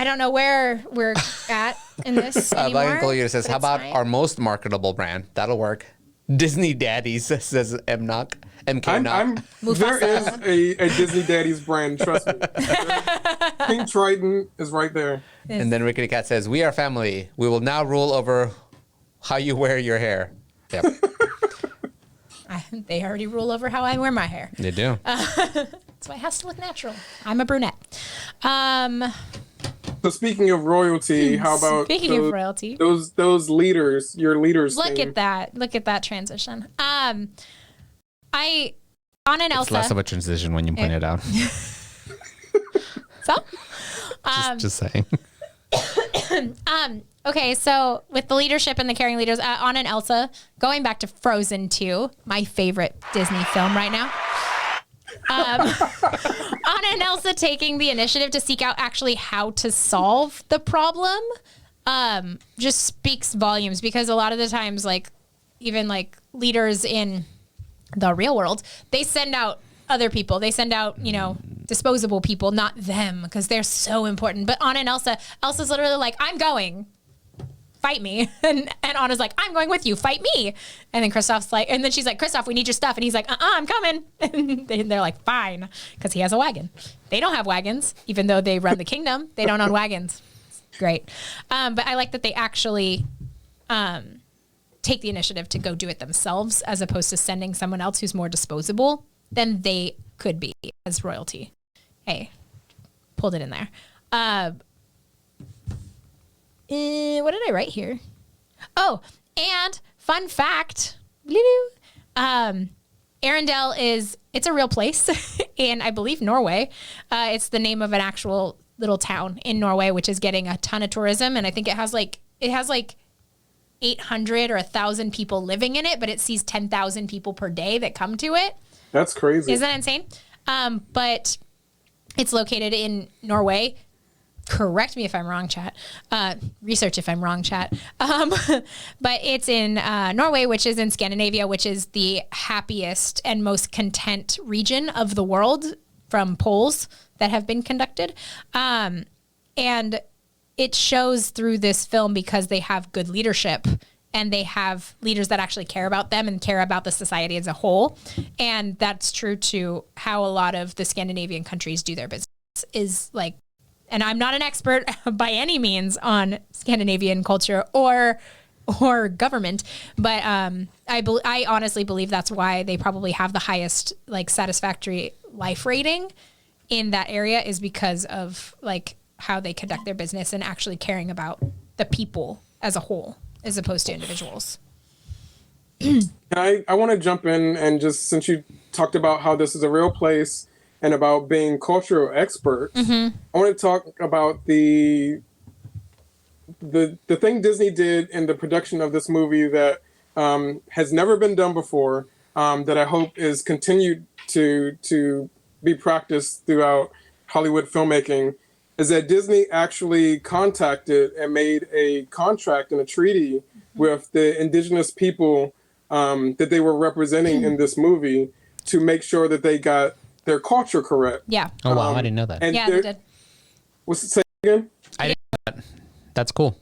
don't know where we're at in this anymore. Black Collier says, how about our most marketable brand? That'll work. Disney Daddies, says MK. There is a Disney Daddies brand, trust me. King Triton is right there. And then Rickety Cat says, we are family. We will now rule over how you wear your hair. Yep. They already rule over how I wear my hair. They do. That's why it has to look natural. I'm a brunette. So speaking of royalty, how about of royalty, those leaders, your leaders? Look at that transition. Anna and Elsa. It's less of a transition when you point it out. So, just saying. Okay, so with the leadership and the caring leaders, Anna and Elsa, going back to Frozen 2, my favorite Disney film right now. Anna and Elsa taking the initiative to seek out actually how to solve the problem just speaks volumes, because a lot of the times, like even like leaders in the real world, they send out other people. They send out, disposable people, not them, because they're so important. But Anna and Elsa's literally like, I'm going. Fight me. And Anna's like, I'm going with you. Fight me. And then Kristoff's like, and then she's like, Kristoff, we need your stuff. And he's like, I'm coming. And they're like, fine. Because he has a wagon. They don't have wagons, even though they run the kingdom. They don't own wagons. Great. But I like that they actually take the initiative to go do it themselves, as opposed to sending someone else who's more disposable than they could be as royalty. Hey, pulled it in there. What did I write here? Oh, and fun fact, Arendelle it's a real place in, I believe, Norway. It's the name of an actual little town in Norway, which is getting a ton of tourism. And I think it has like 800 or 1,000 people living in it, but it sees 10,000 people per day that come to it. That's crazy. Isn't that insane? But it's located in Norway. Correct me if I'm wrong, chat. Research if I'm wrong, chat. But it's in Norway, which is in Scandinavia, which is the happiest and most content region of the world from polls that have been conducted. And it shows through this film because they have good leadership and they have leaders that actually care about them and care about the society as a whole. And that's true to how a lot of the Scandinavian countries do their business is like, and I'm not an expert by any means on Scandinavian culture or government, but I honestly believe that's why they probably have the highest like satisfactory life rating in that area, is because of like how they conduct their business and actually caring about the people as a whole as opposed to individuals. I want to jump in and just, since you talked about how this is a real place and about being cultural experts, I want to talk about the thing Disney did in the production of this movie that has never been done before, that I hope is continued to be practiced throughout Hollywood filmmaking, is that Disney actually contacted and made a contract and a treaty with the indigenous people that they were representing in this movie to make sure that they got their culture correct. Yeah. Oh, wow. I didn't know that. Yeah, they did. What's it say again? I didn't know that. That's cool.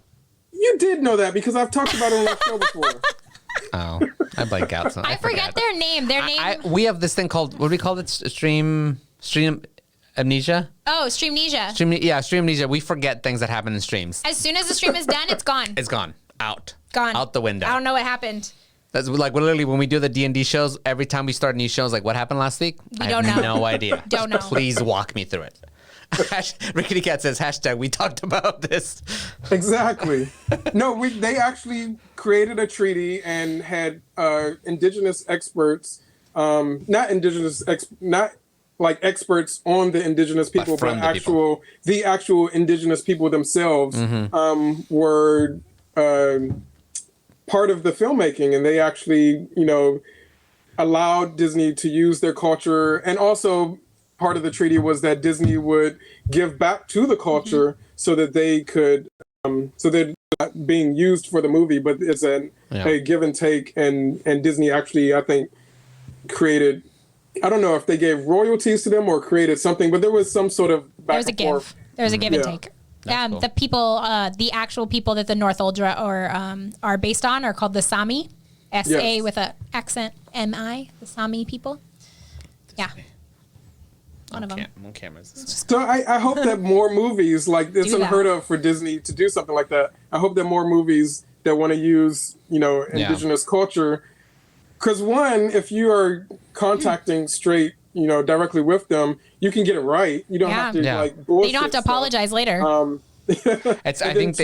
You did know that because I've talked about it on our show before. Oh, I blank out. So I forget their name. We have this thing called, what do we call it? Stream amnesia? Oh, streamnesia. Stream amnesia. We forget things that happen in streams. As soon as the stream is done, it's gone. It's gone. Out. Gone. Out the window. I don't know what happened. That's like literally when we do the D&D shows, every time we start new shows, like what happened last week? We don't know. I have no idea. Don't know. Please walk me through it. Rickety Cat says, hashtag, we talked about this. Exactly. No, they actually created a treaty and had indigenous experts, not like experts on the indigenous people, but the actual indigenous people themselves were part of the filmmaking, and they actually, allowed Disney to use their culture. And also part of the treaty was that Disney would give back to the culture so that they could, so they're not being used for the movie, but it's a give and take. And Disney actually, I think, created, I don't know if they gave royalties to them or created something, but there was some sort of back and forth. There's a give and take. Cool. The people, the actual people that the North Uldra are based on are called the Sami, S-A with an accent, M-I, the Sami people. Yeah. One of them. On cameras. So I hope that more movies, like it's unheard of for Disney to do something like that. I hope that more movies that want to use, indigenous culture. Because one, if you are contacting straight, directly with them, you can get it right. You don't have to bullshit. You don't have to apologize later. I think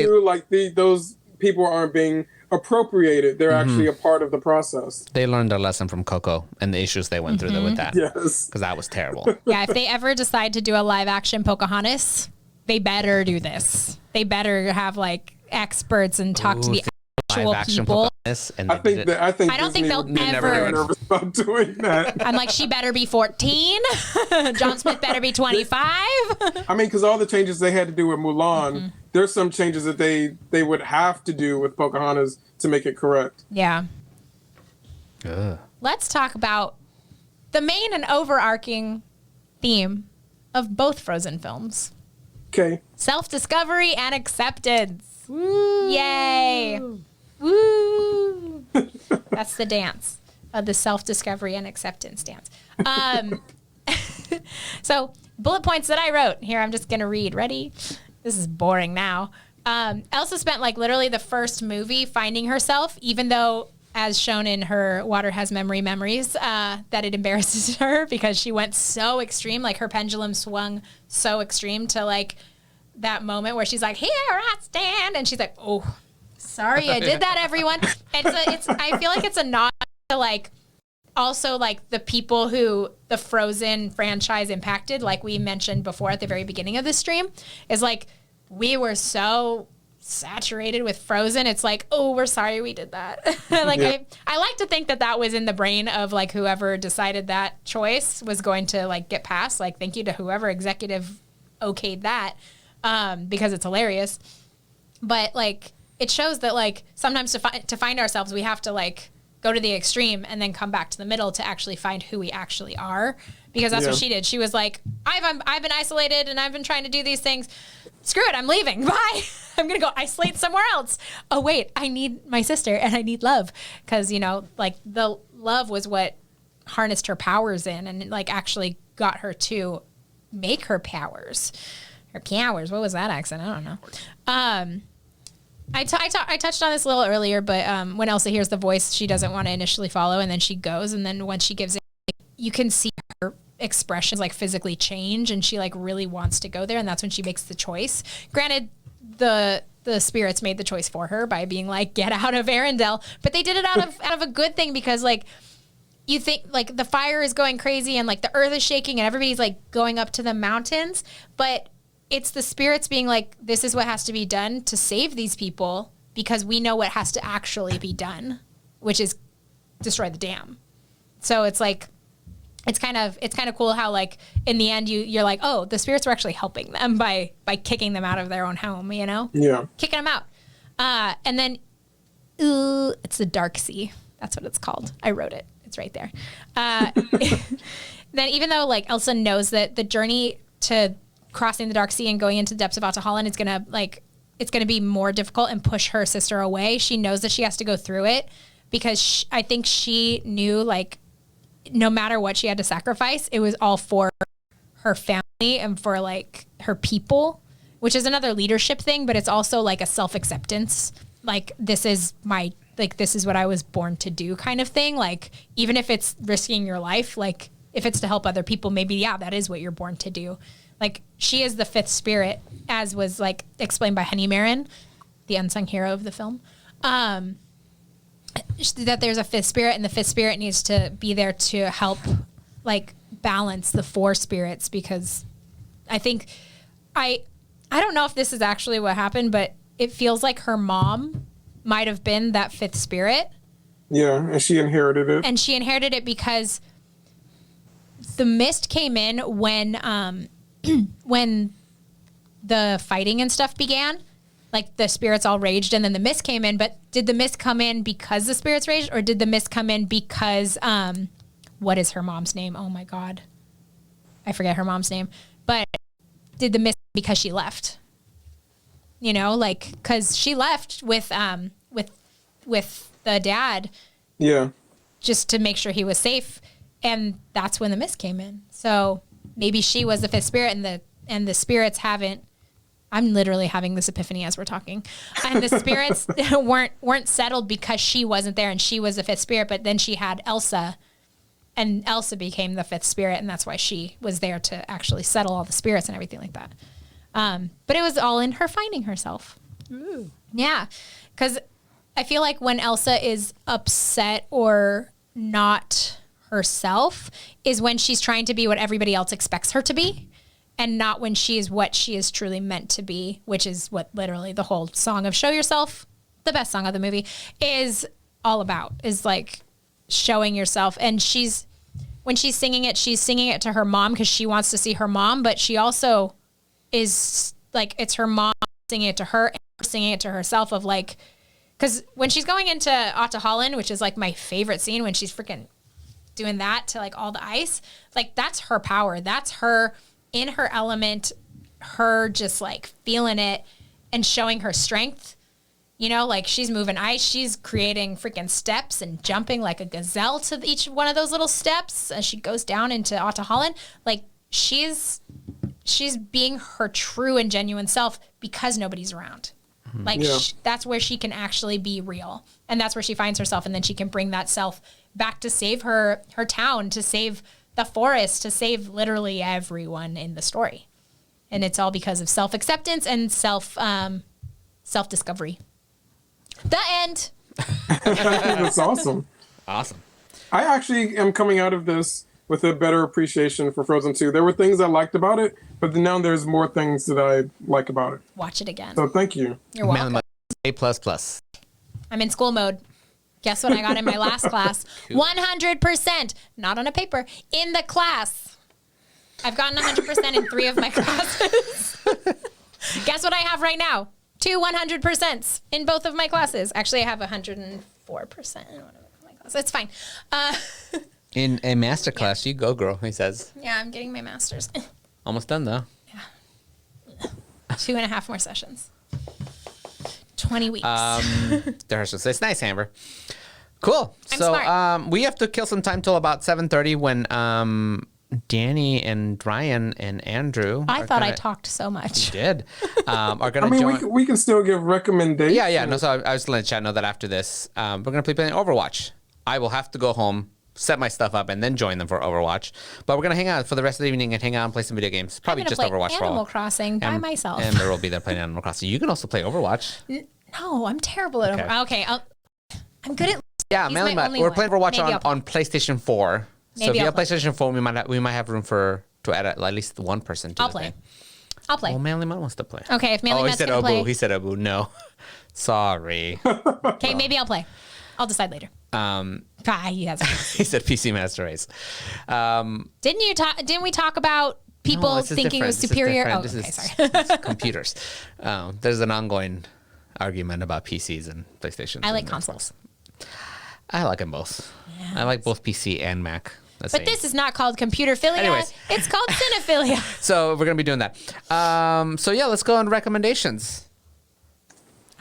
those people aren't being appropriated. They're actually a part of the process. They learned their lesson from Coco and the issues they went through with that. Yes. Because that was terrible. Yeah, if they ever decide to do a live action Pocahontas, they better do this. They better have like experts and talk to the actual people. I don't think they'll ever nervous about doing that. I'm like, she better be 14. John Smith better be 25. I mean, because all the changes they had to do with Mulan, there's some changes that they would have to do with Pocahontas to make it correct. Yeah. Let's talk about the main and overarching theme of both Frozen films. Okay. Self-discovery and acceptance. Woo. Yay. Woo! That's the dance of the self-discovery and acceptance dance. So, bullet points that I wrote here. I'm just gonna read. Ready? This is boring now. Elsa spent like literally the first movie finding herself, even though, as shown in her Water Has Memories, that it embarrasses her because she went so extreme. Like her pendulum swung so extreme to like that moment where she's like, "Here I stand," and she's like, "Oh." Sorry, I did that, everyone. I feel like it's a nod to like also like the people who the Frozen franchise impacted, like we mentioned before at the very beginning of the stream, is like we were so saturated with Frozen. It's like, oh, we're sorry we did that. Like I like to think that was in the brain of like whoever decided that choice was going to like get passed. Like, thank you to whoever executive okayed that, because it's hilarious. But like it shows that like sometimes to find ourselves, we have to like go to the extreme and then come back to the middle to actually find who we actually are. Because that's what she did. She was like, I've been isolated and I've been trying to do these things. Screw it, I'm leaving. Bye. I'm going to go isolate somewhere else. Oh, wait, I need my sister and I need love. Because, you know, like the love was what harnessed her powers in and like actually got her to make her powers. Her powers. What was that accent? I don't know. I touched on this a little earlier, but when Elsa hears the voice, she doesn't want to initially follow, and then she goes, and then when she gives it, you can see her expressions like physically change, and she like really wants to go there, and that's when she makes the choice. Granted, the spirits made the choice for her by being like, get out of Arendelle, but they did it out of a good thing, because like you think like the fire is going crazy and like the earth is shaking and everybody's like going up to the mountains, but it's the spirits being like, this is what has to be done to save these people, because we know what has to actually be done, which is destroy the dam. So it's like, it's kind of cool how like in the end you're like, oh, the spirits were actually helping them by kicking them out of their own home, you know? Yeah. Kicking them out. And then it's the Dark Sea. That's what it's called. I wrote it. It's right there. Then even though like Elsa knows that the journey to crossing the Dark Sea and going into the depths of Atahalan is gonna like, it's gonna be more difficult and push her sister away, she knows that she has to go through it, because I think she knew like no matter what she had to sacrifice, it was all for her family and for like her people, which is another leadership thing, but it's also like a self-acceptance. Like, this is what I was born to do kind of thing. Like, even if it's risking your life, like if it's to help other people, maybe, yeah, that is what you're born to do. Like, she is the fifth spirit, as was like explained by Honey Marin, the unsung hero of the film. That there's a fifth spirit, and the fifth spirit needs to be there to help like balance the four spirits, because I think I don't know if this is actually what happened, but it feels like her mom might have been that fifth spirit. Yeah, and she inherited it. And she inherited it because the mist came in when when the fighting and stuff began. Like, the spirits all raged, and then the mist came in. But did the mist come in because the spirits raged, or did the mist come in because, what is her mom's name? Oh my God. I forget her mom's name. But did the mist because she left? You know, like, because she left with the dad. Yeah. Just to make sure he was safe. And that's when the mist came in. So maybe she was the fifth spirit, and the spirits haven't. I'm literally having this epiphany as we're talking. And the spirits weren't settled because she wasn't there and she was the fifth spirit, but then she had Elsa, and Elsa became the fifth spirit, and that's why she was there to actually settle all the spirits and everything like that. But it was all in her finding herself. Ooh. Yeah, because I feel like when Elsa is upset or not herself is when she's trying to be what everybody else expects her to be, and not when she is what she is truly meant to be, which is what literally the whole song of Show Yourself, the best song of the movie, is all about, is like showing yourself. And when she's singing it to her mom because she wants to see her mom, but she also is like, it's her mom singing it to her and singing it to herself, of like, because when she's going into Atahalan, which is like my favorite scene, when she's freaking doing that to like all the ice, like that's her power. That's her in her element, her just like feeling it and showing her strength. You know, like she's moving ice, she's creating freaking steps and jumping like a gazelle to each one of those little steps as she goes down into Atahalan. Like she's being her true and genuine self because nobody's around. Mm-hmm. Like that's where she can actually be real, and that's where she finds herself, and then she can bring that self back to save her town, to save the forest, to save literally everyone in the story. And it's all because of self-acceptance and self-discovery. The end. That's awesome. Awesome. I actually am coming out of this with a better appreciation for Frozen 2. There were things I liked about it, but now there's more things that I like about it. Watch it again. So thank you. You're welcome. A++. I'm in school mode. Guess what I got in my last class? 100%. Not on a paper. In the class. I've gotten 100% in 3 of my classes. Guess what I have right now? 2 100% in both of my classes. Actually, I have 104% in one of my classes. It's fine. In a master class, you go, girl, he says. Yeah, I'm getting my master's. Almost done, though. Yeah. 2.5 more sessions. 20 weeks. It's nice, Amber. Cool. I'm so smart. We have to kill some time till about 7:30 when Danny and Ryan and Andrew. I thought I talked so much. You did. Are going to I mean, join. we can still give recommendations. Yeah. No, so I was letting chat know that after this, we're going to play Overwatch. I will have to go home, set my stuff up, and then join them for Overwatch. But we're going to hang out for the rest of the evening and hang out and play some video games. Probably just play Overwatch for all. Animal Crossing by myself. Amber will be there playing Animal Crossing. You can also play Overwatch. No, I'm terrible at Overwatch. Okay, I'm good at. Yeah, He's mainly my only we're one. playing Overwatch Maybe on PlayStation 4. So Maybe if you I'll have play. PlayStation 4, we might have room to add at least one person to I'll the play. thing. I'll play. Well, Manly Mutt wants to play. Okay, if Manly he Mutt's said gonna play. Obu. He said Obu. No. Sorry. Okay, maybe I'll play. I'll decide later. He has. He said PC Master Race. Didn't we talk about people this is thinking it was different. superior? This is Okay, different. sorry. This is computers. There's an ongoing argument about PCs and PlayStations. I like and consoles. I like them both. I like both PC and Mac. But this is not called computerphilia. Anyways. It's called cinephilia. So we're gonna be doing that. So yeah, let's go on recommendations.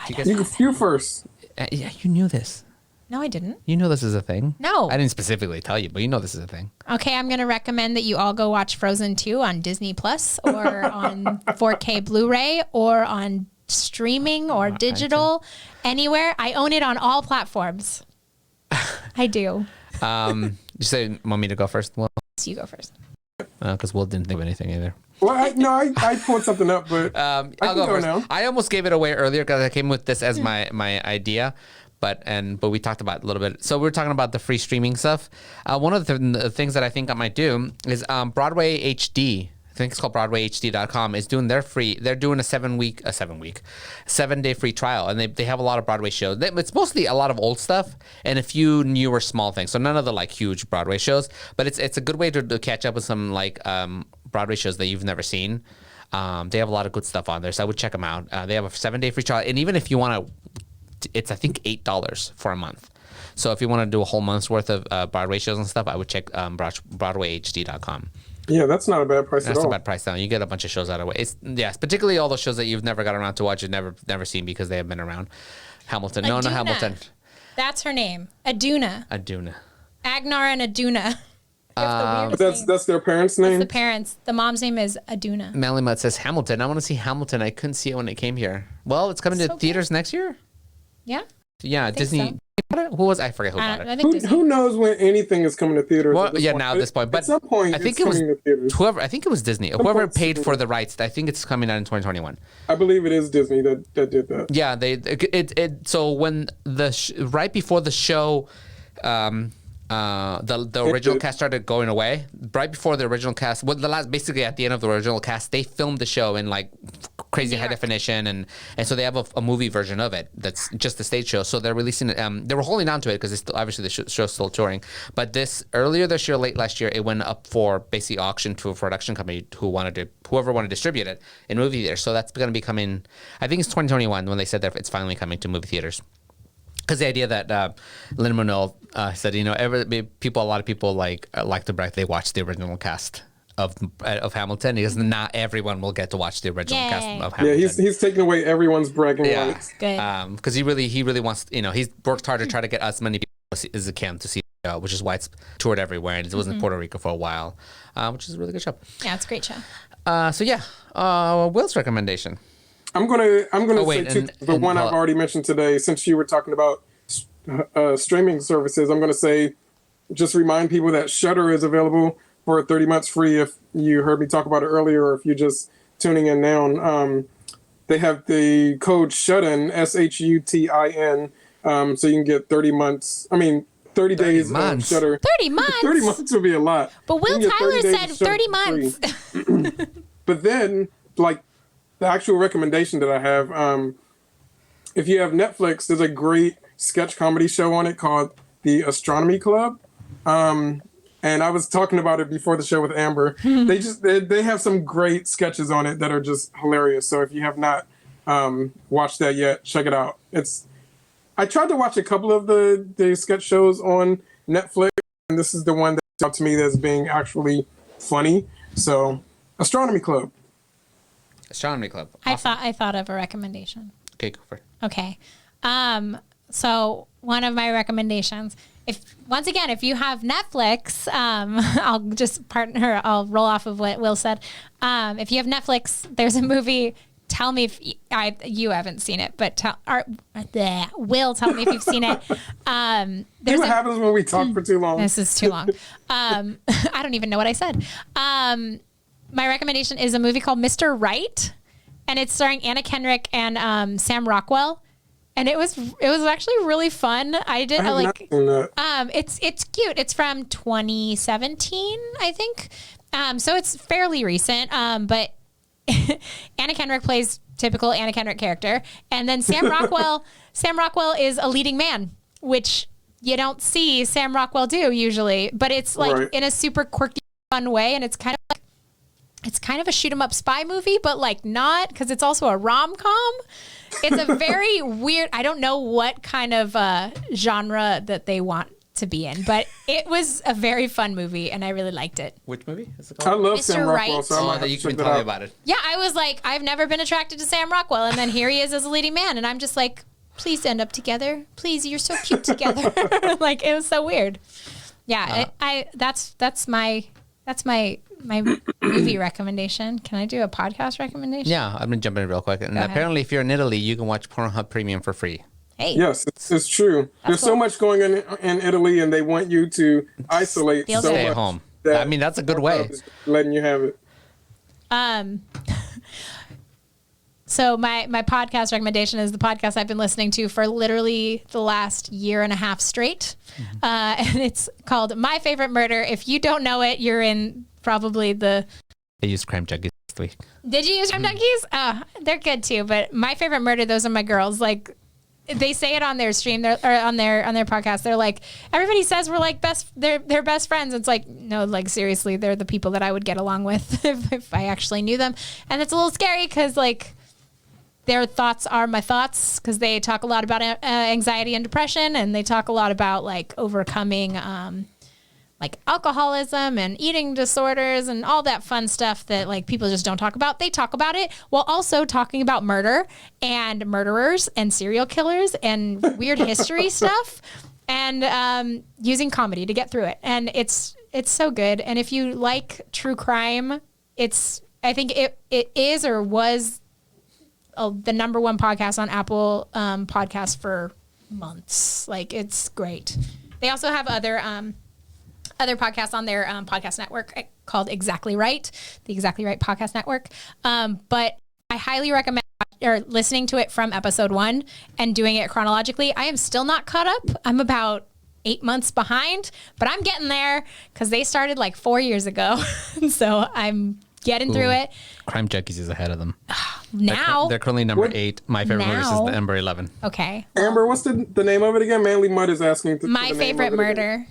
You first. Yeah, you knew this. No, I didn't. You know this is a thing. No. I didn't specifically tell you, but you know this is a thing. Okay, I'm going to recommend that you all go watch Frozen 2 on Disney Plus or on 4K Blu-ray or on streaming or digital, anywhere. I own it on all platforms. I do. You say want me to go first? Well, So you go first. because Will didn't think of anything either. Well, I pulled something up, but I'll can go go first. now. I almost gave it away earlier because I came with this as my idea, but we talked about it a little bit. So we were talking about the free streaming stuff. One of the things that I think I might do is Broadway HD. I think it's called BroadwayHD.com is doing their free. They're doing a 7-day free trial, and they have a lot of Broadway shows. It's mostly a lot of old stuff and a few newer small things. So none of the like huge Broadway shows, but it's a good way to catch up with some like Broadway shows that you've never seen. They have a lot of good stuff on there, so I would check them out. They have a 7-day free trial, and even if you want to, it's I think $8 for a month. So if you want to do a whole month's worth of Broadway shows and stuff, I would check BroadwayHD.com. yeah, that's not a bad price That's at a all. bad price down. You get a bunch of shows out of it. It's particularly all those shows that you've never got around to watch, you've never seen because they have been around. Hamilton, no, not Aduna. Hamilton. That's her name. Aduna. Aduna. Agnar and Aduna. They have the weirdest names. That's their parents' name. The parents. The mom's name is Aduna. Manly Mutt says Hamilton. I want to see Hamilton. I couldn't see it when it came here. Well, it's coming to So good. theaters next year. Yeah. Yeah, Disney. Who was I forget who bought I it? think Disney. Who knows when anything is coming to theaters? Well, at this yeah, point? now at this point, but at some point, I think it's it was coming to theaters. whoever. I think it was Disney. Whoever point paid soon. for the rights. I think it's coming out in 2021. I believe it is Disney that did that. Yeah, so when right before the show, the original cast started going away. Right before the original cast, basically at the end of the original cast, they filmed the show in like crazy high definition, and so they have a movie version of it that's just a stage show. So they're releasing it. They were holding on to it because it's still, obviously the show's still touring. But earlier this year, late last year, it went up for basically auction to a production company whoever wanted to distribute it in movie theaters. So that's going to be coming. I think it's 2021 when they said that it's finally coming to movie theaters. Because the idea that Lin-Manuel said, a lot of people like to brag they watched the original cast of Hamilton, because not everyone will get to watch the original cast of Hamilton. Yeah, he's taking away everyone's bragging rights. Good. Because he really wants, he's worked hard to try to get as many people as he can to see the show, which is why it's toured everywhere, and it was in Puerto Rico for a while, which is a really good show. Yeah, it's a great show. Will's recommendation. I'm gonna wait, say the one I've already mentioned today. Since you were talking about streaming services, I'm gonna say just remind people that Shudder is available for 30 months free. If you heard me talk about it earlier, or if you're just tuning in now, they have the code SHUTIN, SHUTIN, so you can get 30 30 days of months. Shudder. 30 months? 30 months would be a lot. But Will Then Tyler 30 days said of Shudder 30 for months. free. But then, like, the actual recommendation that I have, if you have Netflix, there's a great sketch comedy show on it called The Astronomy Club. And I was talking about it before the show with Amber. They have some great sketches on it that are just hilarious. So if you have not watched that yet, check it out. I tried to watch a couple of the sketch shows on Netflix, and this is the one that stood out to me as being actually funny. So, Astronomy Club. Astronomy Club. Awesome. I thought of a recommendation. Okay, go for it. Okay. So one of my recommendations, if you have Netflix, I'll roll off of what Will said. If you have Netflix, there's a movie. Tell me if you haven't seen it, but Will, tell me if you've seen it. What happens when we talk for too long? This is too long. I don't even know what I said. My recommendation is a movie called Mr. Right, and it's starring Anna Kendrick and Sam Rockwell. And it was actually really fun. It's cute. It's from 2017, I think. So it's fairly recent. But Anna Kendrick plays typical Anna Kendrick character, and then Sam Rockwell is a leading man, which you don't see Sam Rockwell do usually. But it's like in a super quirky, fun way, and it's kind of a shoot 'em up spy movie, but like not, because it's also a rom-com. It's a very weird, I don't know what kind of genre that they want to be in, but it was a very fun movie, and I really liked it. Which movie is it I called? love Mr. Sam Rockwell, Right. so I might have You to can check tell that me out. about it. Yeah, I was like, I've never been attracted to Sam Rockwell, and then here he is as a leading man, and I'm just like, please end up together. Please, you're so cute together. Like, it was so weird. Yeah, that's my movie recommendation. Can I do a podcast recommendation? Yeah, I'm going to jump in real quick. And apparently, if you're in Italy, you can watch Pornhub Premium for free. Hey. Yes, it's true. There's so much going on in Italy, and they want you to isolate so Stay much at home. that I mean, that's a good way. letting you have it. So my podcast recommendation is the podcast I've been listening to for literally the last year and a half straight. And it's called My Favorite Murder. If you don't know it, you're in probably the... I used Crime Junkies this week. Did you use Crime Junkies? They're good too, but My Favorite Murder, those are my girls. Like, they say it on their stream, or on their podcast. They're like, everybody says we're like they're best friends. It's like, no, like seriously, they're the people that I would get along with if I actually knew them. And it's a little scary because like their thoughts are my thoughts, because they talk a lot about anxiety and depression, and they talk a lot about like overcoming like alcoholism and eating disorders and all that fun stuff that like people just don't talk about. They talk about it while also talking about murder and murderers and serial killers and weird history stuff, and using comedy to get through it. And it's so good. And if you like true crime, I think it is or was the number one podcast on Apple podcast for months. Like, it's great. They also have other podcasts on their podcast network called Exactly Right, the Exactly Right podcast network. But I highly recommend listening to it from episode 1 and doing it chronologically. I am still not caught up. I'm about 8 months behind, but I'm getting there because they started like 4 years ago. So I'm getting through it. Crime Junkies is ahead of them. Now. They're currently number 8. My Favorite Murder is the number 11. Okay. Amber, what's the name of it again? Manly Mud is asking. My Favorite Murder.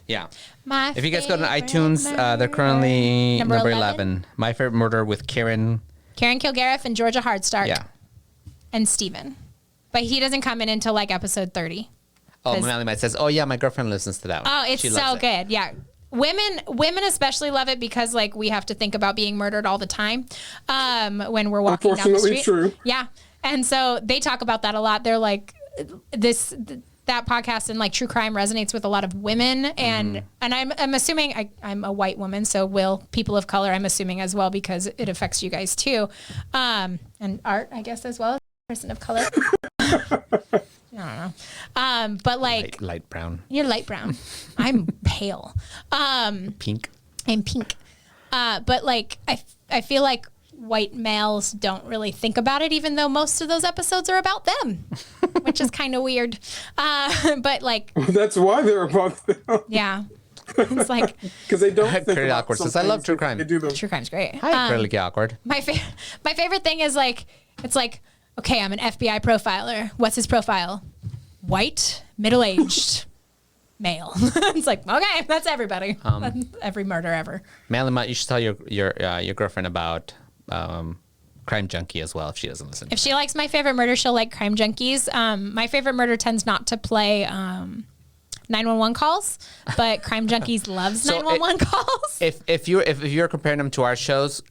Yeah. If you guys go to iTunes, they're currently number 11. My Favorite Murder with Karen Kilgariff and Georgia Hardstark. Yeah. And Steven. But he doesn't come in until like episode 30. Oh, Manly Mud says, oh yeah, my girlfriend listens to that one. Oh, it's so good. Yeah. Women especially love it because like we have to think about being murdered all the time when we're walking down the street. True. Yeah. And so they talk about that a lot. They're like that podcast and like true crime resonates with a lot of women, and I'm assuming I'm a white woman, so people of color, I'm assuming as well, because it affects you guys too, and Art, I guess, as well as a person of color. I don't know, but like light brown. You're light brown. I'm pale. Pink. I'm pink. But like I feel like white males don't really think about it, even though most of those episodes are about them. which is kind of weird. But like, That's why they're about them. yeah, it's like Because they don't think Pretty about awkward. some Says, I love things true if crime. They do them. true crime's great. Hi, Curly Awkward. My favorite thing is like, it's like, okay, I'm an FBI profiler. What's his profile? White, middle-aged, male. It's like, okay, that's everybody. Every murder ever. Malima, you should tell your girlfriend about Crime Junkie as well if she doesn't listen. If she likes My Favorite Murder, she'll like Crime Junkies. My Favorite Murder tends not to play 911 calls, but Crime Junkies loves 911 calls. If you're comparing them to our shows,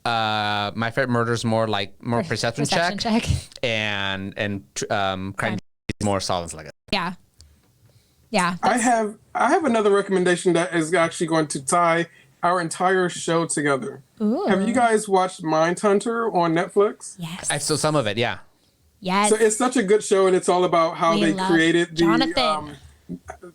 My Favorite Murder is more perception check. and Crime Junkie is more solid like it. Yeah. Yeah. I have another recommendation that is actually going to tie our entire show together. Ooh. Have you guys watched Mindhunter on Netflix? Yes. I saw some of it, yeah. Yes. So it's such a good show, and it's all about how We they love created Jonathan.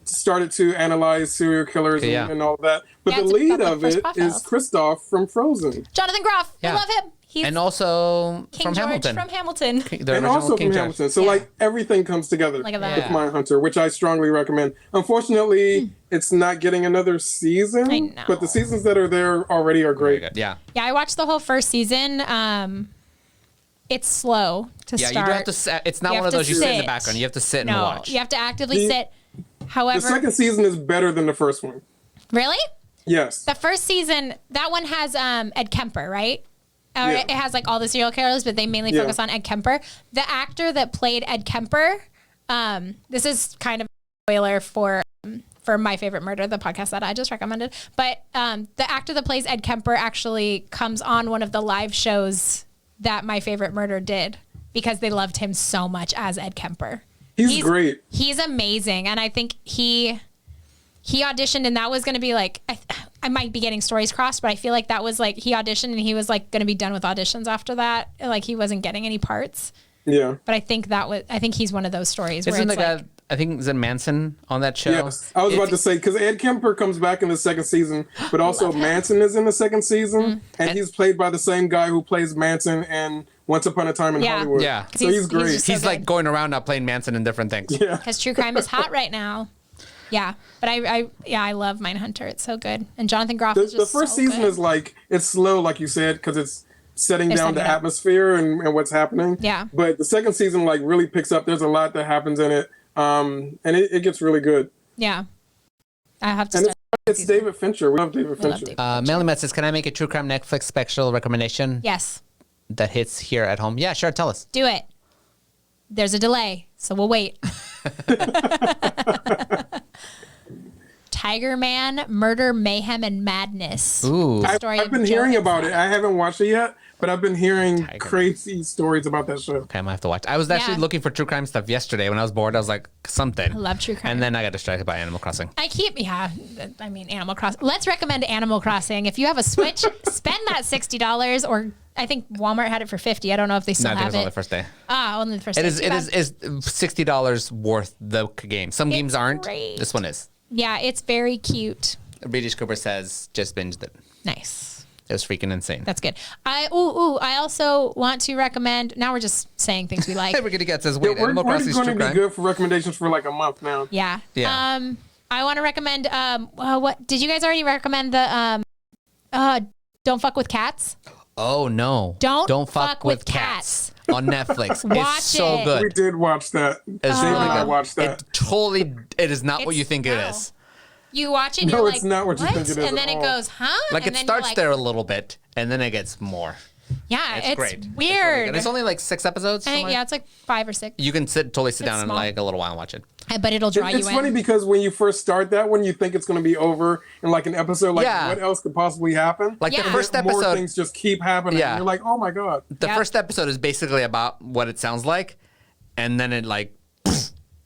started to analyze serial killers Yeah. and all that. But Yeah, the it's lead about, like, of first it is profiles. Kristoff from Frozen. Jonathan Groff. Yeah. I love him. He's And also King from George Hamilton. from Hamilton. The And original also King from George. Hamilton. So Yeah. like everything comes together Look at with that. Mindhunter, which I strongly recommend. Unfortunately, it's not getting another season. I know. But the seasons that are there already are Very great. good. Yeah. Yeah, I watched the whole first season. It's slow to Yeah, start. you do have to sit. It's not You one have of those to you sit in the sit. background. You have to sit and No, watch. you have to actively The- sit. The However, second season is better than the first one. really? Yes. The first season, that one has Ed Kemper, right? Or Yeah. it has like all the serial killers, but they mainly Yeah. focus on Ed Kemper. The actor that played Ed Kemper, this is kind of a spoiler for My Favorite Murder, the podcast that I just recommended. But the actor that plays Ed Kemper actually comes on one of the live shows that My Favorite Murder did because they loved him so much as Ed Kemper. He's great. He's amazing, and I think he auditioned, and that was going to be like I might be getting stories crossed, but I feel like that was like he auditioned, and he was like going to be done with auditions after that. Like he wasn't getting any parts. Yeah. But I think he's one of those stories where Isn't it's the guy? like, I think is it Manson on that show? Yes. I was about to say, because Ed Kemper comes back in the second season, but also Manson is in the second season, and he's played by the same guy who plays Manson in Once Upon a Time in Yeah. Hollywood. Yeah. So he's great. just so He's like good. going around now playing Manson in different things. yeah. because true crime is hot right now. Yeah, but I love Mindhunter. It's so good, and Jonathan Groff is The just first so season good. is like, it's slow, like you said, because it's setting They're down setting the it up. atmosphere and what's happening. Yeah. But the second season like really picks up. There's a lot that happens in it, and it gets really good. Yeah, I have to And start. it's David Fincher. We love David We love Fincher. David. Melly Met says, "Can I make a true crime Netflix special recommendation Yes, that hits here at home?" Yeah, sure. Tell us. do it. There's a delay, so we'll wait. Tiger Man, Murder, Mayhem, and Madness. Ooh, Story I've of been Joe hearing Exotic. about it. I haven't watched it yet, but I've been hearing Tiger. crazy stories about that show. okay, I might have to watch. I was actually Yeah. looking for true crime stuff yesterday when I was bored. I was like, something. I love true crime. And then I got distracted by Animal Crossing. Animal Crossing. Let's recommend Animal Crossing. If you have a Switch, spend that $60, or I think Walmart had it for $50. I don't know if they No, still I think it have was only it. the first day. Only the first It day. is. Too It bad. is $60 worth the game. Some games aren't. great. This one is. Yeah, it's very cute. British Cooper says just binged it. Nice. It was freaking insane. That's good. I also want to recommend. Now we're just saying things we like. Everybody gets says, Yeah, wait, we're Animal Crossing is going true to be crime. good for recommendations for like a month now. Yeah. Yeah. I want to recommend. What did you guys already recommend? The Don't Fuck with Cats. Oh no! Don't fuck fuck with with cats on Netflix. Watch it's so it. good. We did watch that. It's Dave really and I good. watched that. It is not what It's- you think it no. is. You watch it. And No, you're it's like, not what you think it is And then at it all. goes, huh? Like and it then starts you're like, there a little bit, and then it gets more. Yeah, It's it's great. It's really weird. good. It's only like 6 episodes. I think, something yeah, like- it's like 5 or 6. You can totally sit It's down in small. like a little while and watch it. But it'll draw It's you funny in. because when you first start that one, you think it's going to be over in like an episode. Like, Yeah. what else could possibly happen? Like Yeah. the first And more episode, things just keep happening. Yeah. And you're like, oh my god. the Yep. first episode is basically about what it sounds like, and then it like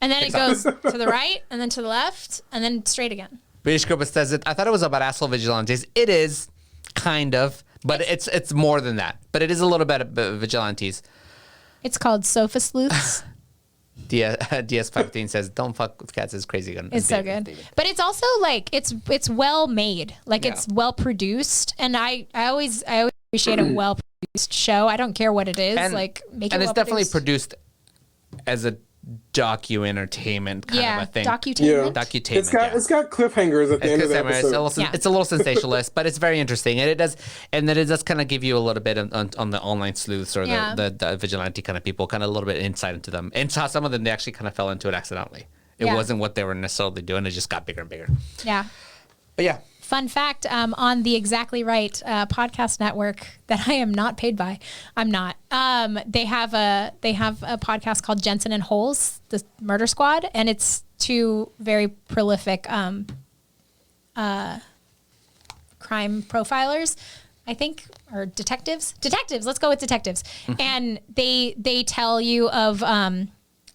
And then it goes to the right, and then to the left, and then straight again. British Cooper says it. I thought it was about asshole vigilantes. It is kind of, but it's more than that. But it is a little bit of vigilantes. It's called Sofa Sleuths. DS15 says, "Don't fuck with cats." Is crazy good. It's so good. But it's also like it's well made. Like Yeah. it's well produced, and I always appreciate a well produced show. I don't care what it is. Like make it and it's well definitely produced. produced as a docu-entertainment kind of a thing. Docutainment. It's got cliffhangers at the end of the episode. It's a little sensationalist, but it's very interesting, and it does kind of give you a little bit on the online sleuths or the vigilante kind of people, kind of a little bit insight into them, and how some of them they actually kind of fell into it accidentally. It wasn't what they were necessarily doing; it just got bigger and bigger. Yeah. But yeah. Fun fact, on the Exactly Right podcast network that I am not paid by, I'm not. They have a podcast called Jensen and Holes, the Murder Squad, and it's two very prolific crime profilers, I think, or detectives. Let's go with detectives. And they tell you of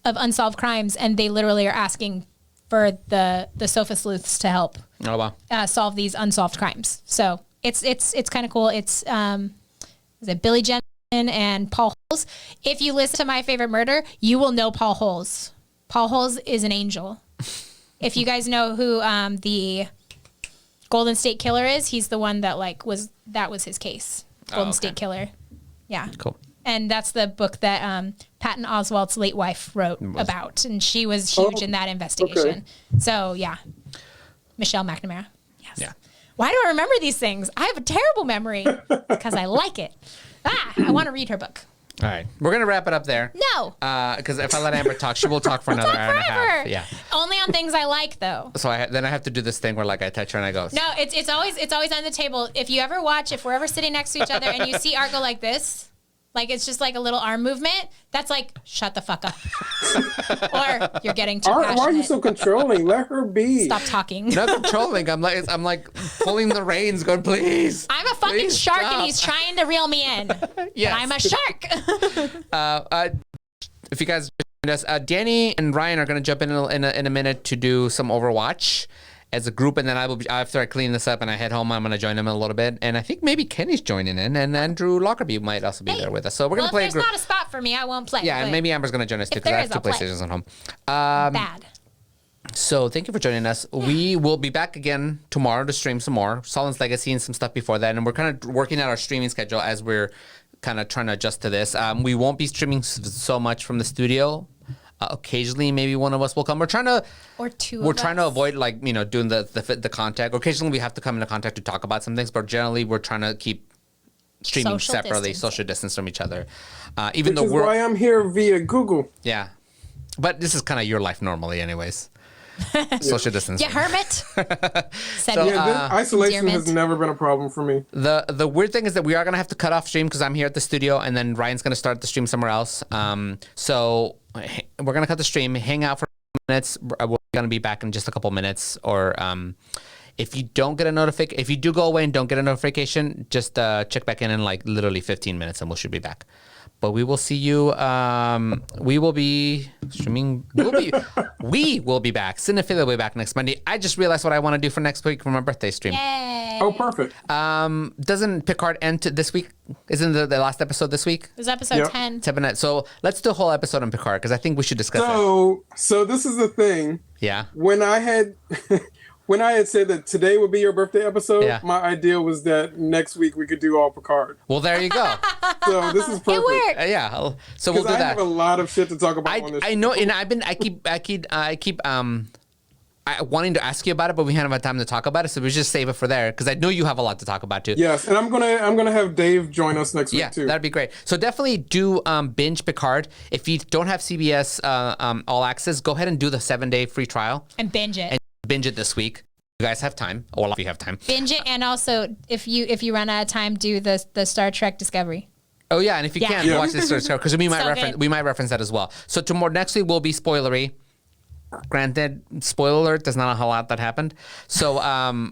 unsolved crimes, and they literally are asking for the sofa sleuths to help solve these unsolved crimes. So it's kind of cool. It's is it Billy Jensen and Paul Holes? If you listen to My Favorite Murder, you will know Paul Holes. Paul Holes is an angel. If you guys know who the Golden State Killer is, he's the one that that was his case. Golden State Killer. Yeah. Cool. And that's the book that Patton Oswalt's late wife wrote about. And she was huge in that investigation. Okay. So, yeah. Michelle McNamara. Yes. Yeah. Why do I remember these things? I have a terrible memory because I like it. I want to read her book. All right. We're going to wrap it up there. No. Because if I let Amber talk, she will talk for another hour and a half. Yeah. Only on things I like, though. So then I have to do this thing where I touch her and I go. No, it's always on the table. If we're ever sitting next to each other and you see Art go like this, it's just like a little arm movement. That's like, shut the fuck up. Or you're getting too passionate. Why are you so controlling? Let her be. Stop talking. Not controlling. I'm like pulling the reins, going, please. I'm a fucking shark, stop. And he's trying to reel me in. Yes. But I'm a shark. If you guys joined us, Danny and Ryan are going to jump in a minute to do some Overwatch as a group, and then after I clean this up and I head home, I'm going to join them in a little bit. And I think maybe Kenny's joining in, and Andrew Lockerbie might also be there with us. So we're going to play. If there's not a spot for me, I won't play. Yeah, and maybe Amber's going to join us too because I have two PlayStations at home. Bad. So thank you for joining us. We will be back again tomorrow to stream some more Solon's Legacy and some stuff before that, and we're kind of working out our streaming schedule as we're kind of trying to adjust to this. We won't be streaming so much from the studio. Occasionally, maybe one of us will come. We're trying to avoid doing the contact. Occasionally, we have to come into contact to talk about some things, but generally, we're trying to keep streaming separately, social distance from each other. Which is why I'm here via Google. Yeah, but this is kind of your life normally, anyways. Social distance. Yeah, hermit. Isolation has never been a problem for me. The weird thing is that we are going to have to cut off stream because I'm here at the studio and then Ryan's going to start the stream somewhere else. So we're going to cut the stream, hang out for minutes. We're going to be back in just a couple minutes. Or if you don't get a notification, if you do go away and don't get a notification, just check back in literally 15 minutes and we should be back. But we will see you. We will be streaming. We will be back. Cinephilia will be back next Monday. I just realized what I want to do for next week for my birthday stream. Yay. Oh, perfect. Doesn't Picard end this week? Isn't the last episode this week? This is episode 10. So let's do a whole episode on Picard because I think we should discuss it. So this is the thing. Yeah. When I had said that today would be your birthday episode, my idea was that next week we could do all Picard. Well, there you go. So this is perfect. It worked. Yeah. So we'll do that. I have a lot of shit to talk about on this. I know, and I keep wanting to ask you about it, but we haven't had time to talk about it, so we just save it for there because I know you have a lot to talk about too. Yes, and I'm gonna have Dave join us next week too. Yeah, that'd be great. So definitely do binge Picard. If you don't have CBS All Access, go ahead and do the 7-day free trial and binge it. And binge it this week. You guys have time, or if you have time, binge it, and also if you run out of time, do the Star Trek Discovery. Oh yeah, and if you can watch this because we might reference that as well. So tomorrow next week will be spoilery. Granted, spoiler alert, there's not a whole lot that happened. So we're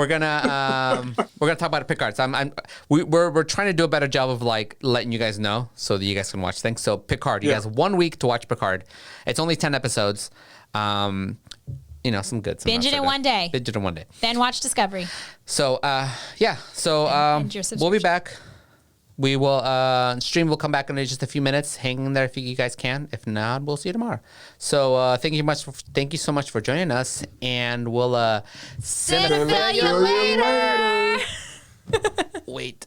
gonna talk about Picard. So we're trying to do a better job of letting you guys know so that you guys can watch things. So Picard, you guys have 1 week to watch Picard. It's only 10 episodes. Some good. Some binge it in one day. Binge it in one day. Then watch Discovery. So we'll be back. We will stream will come back in just a few minutes. Hang in there if you guys can. If not, we'll see you tomorrow. So thank you so much for joining us, and we'll Cinephilia you later. Wait.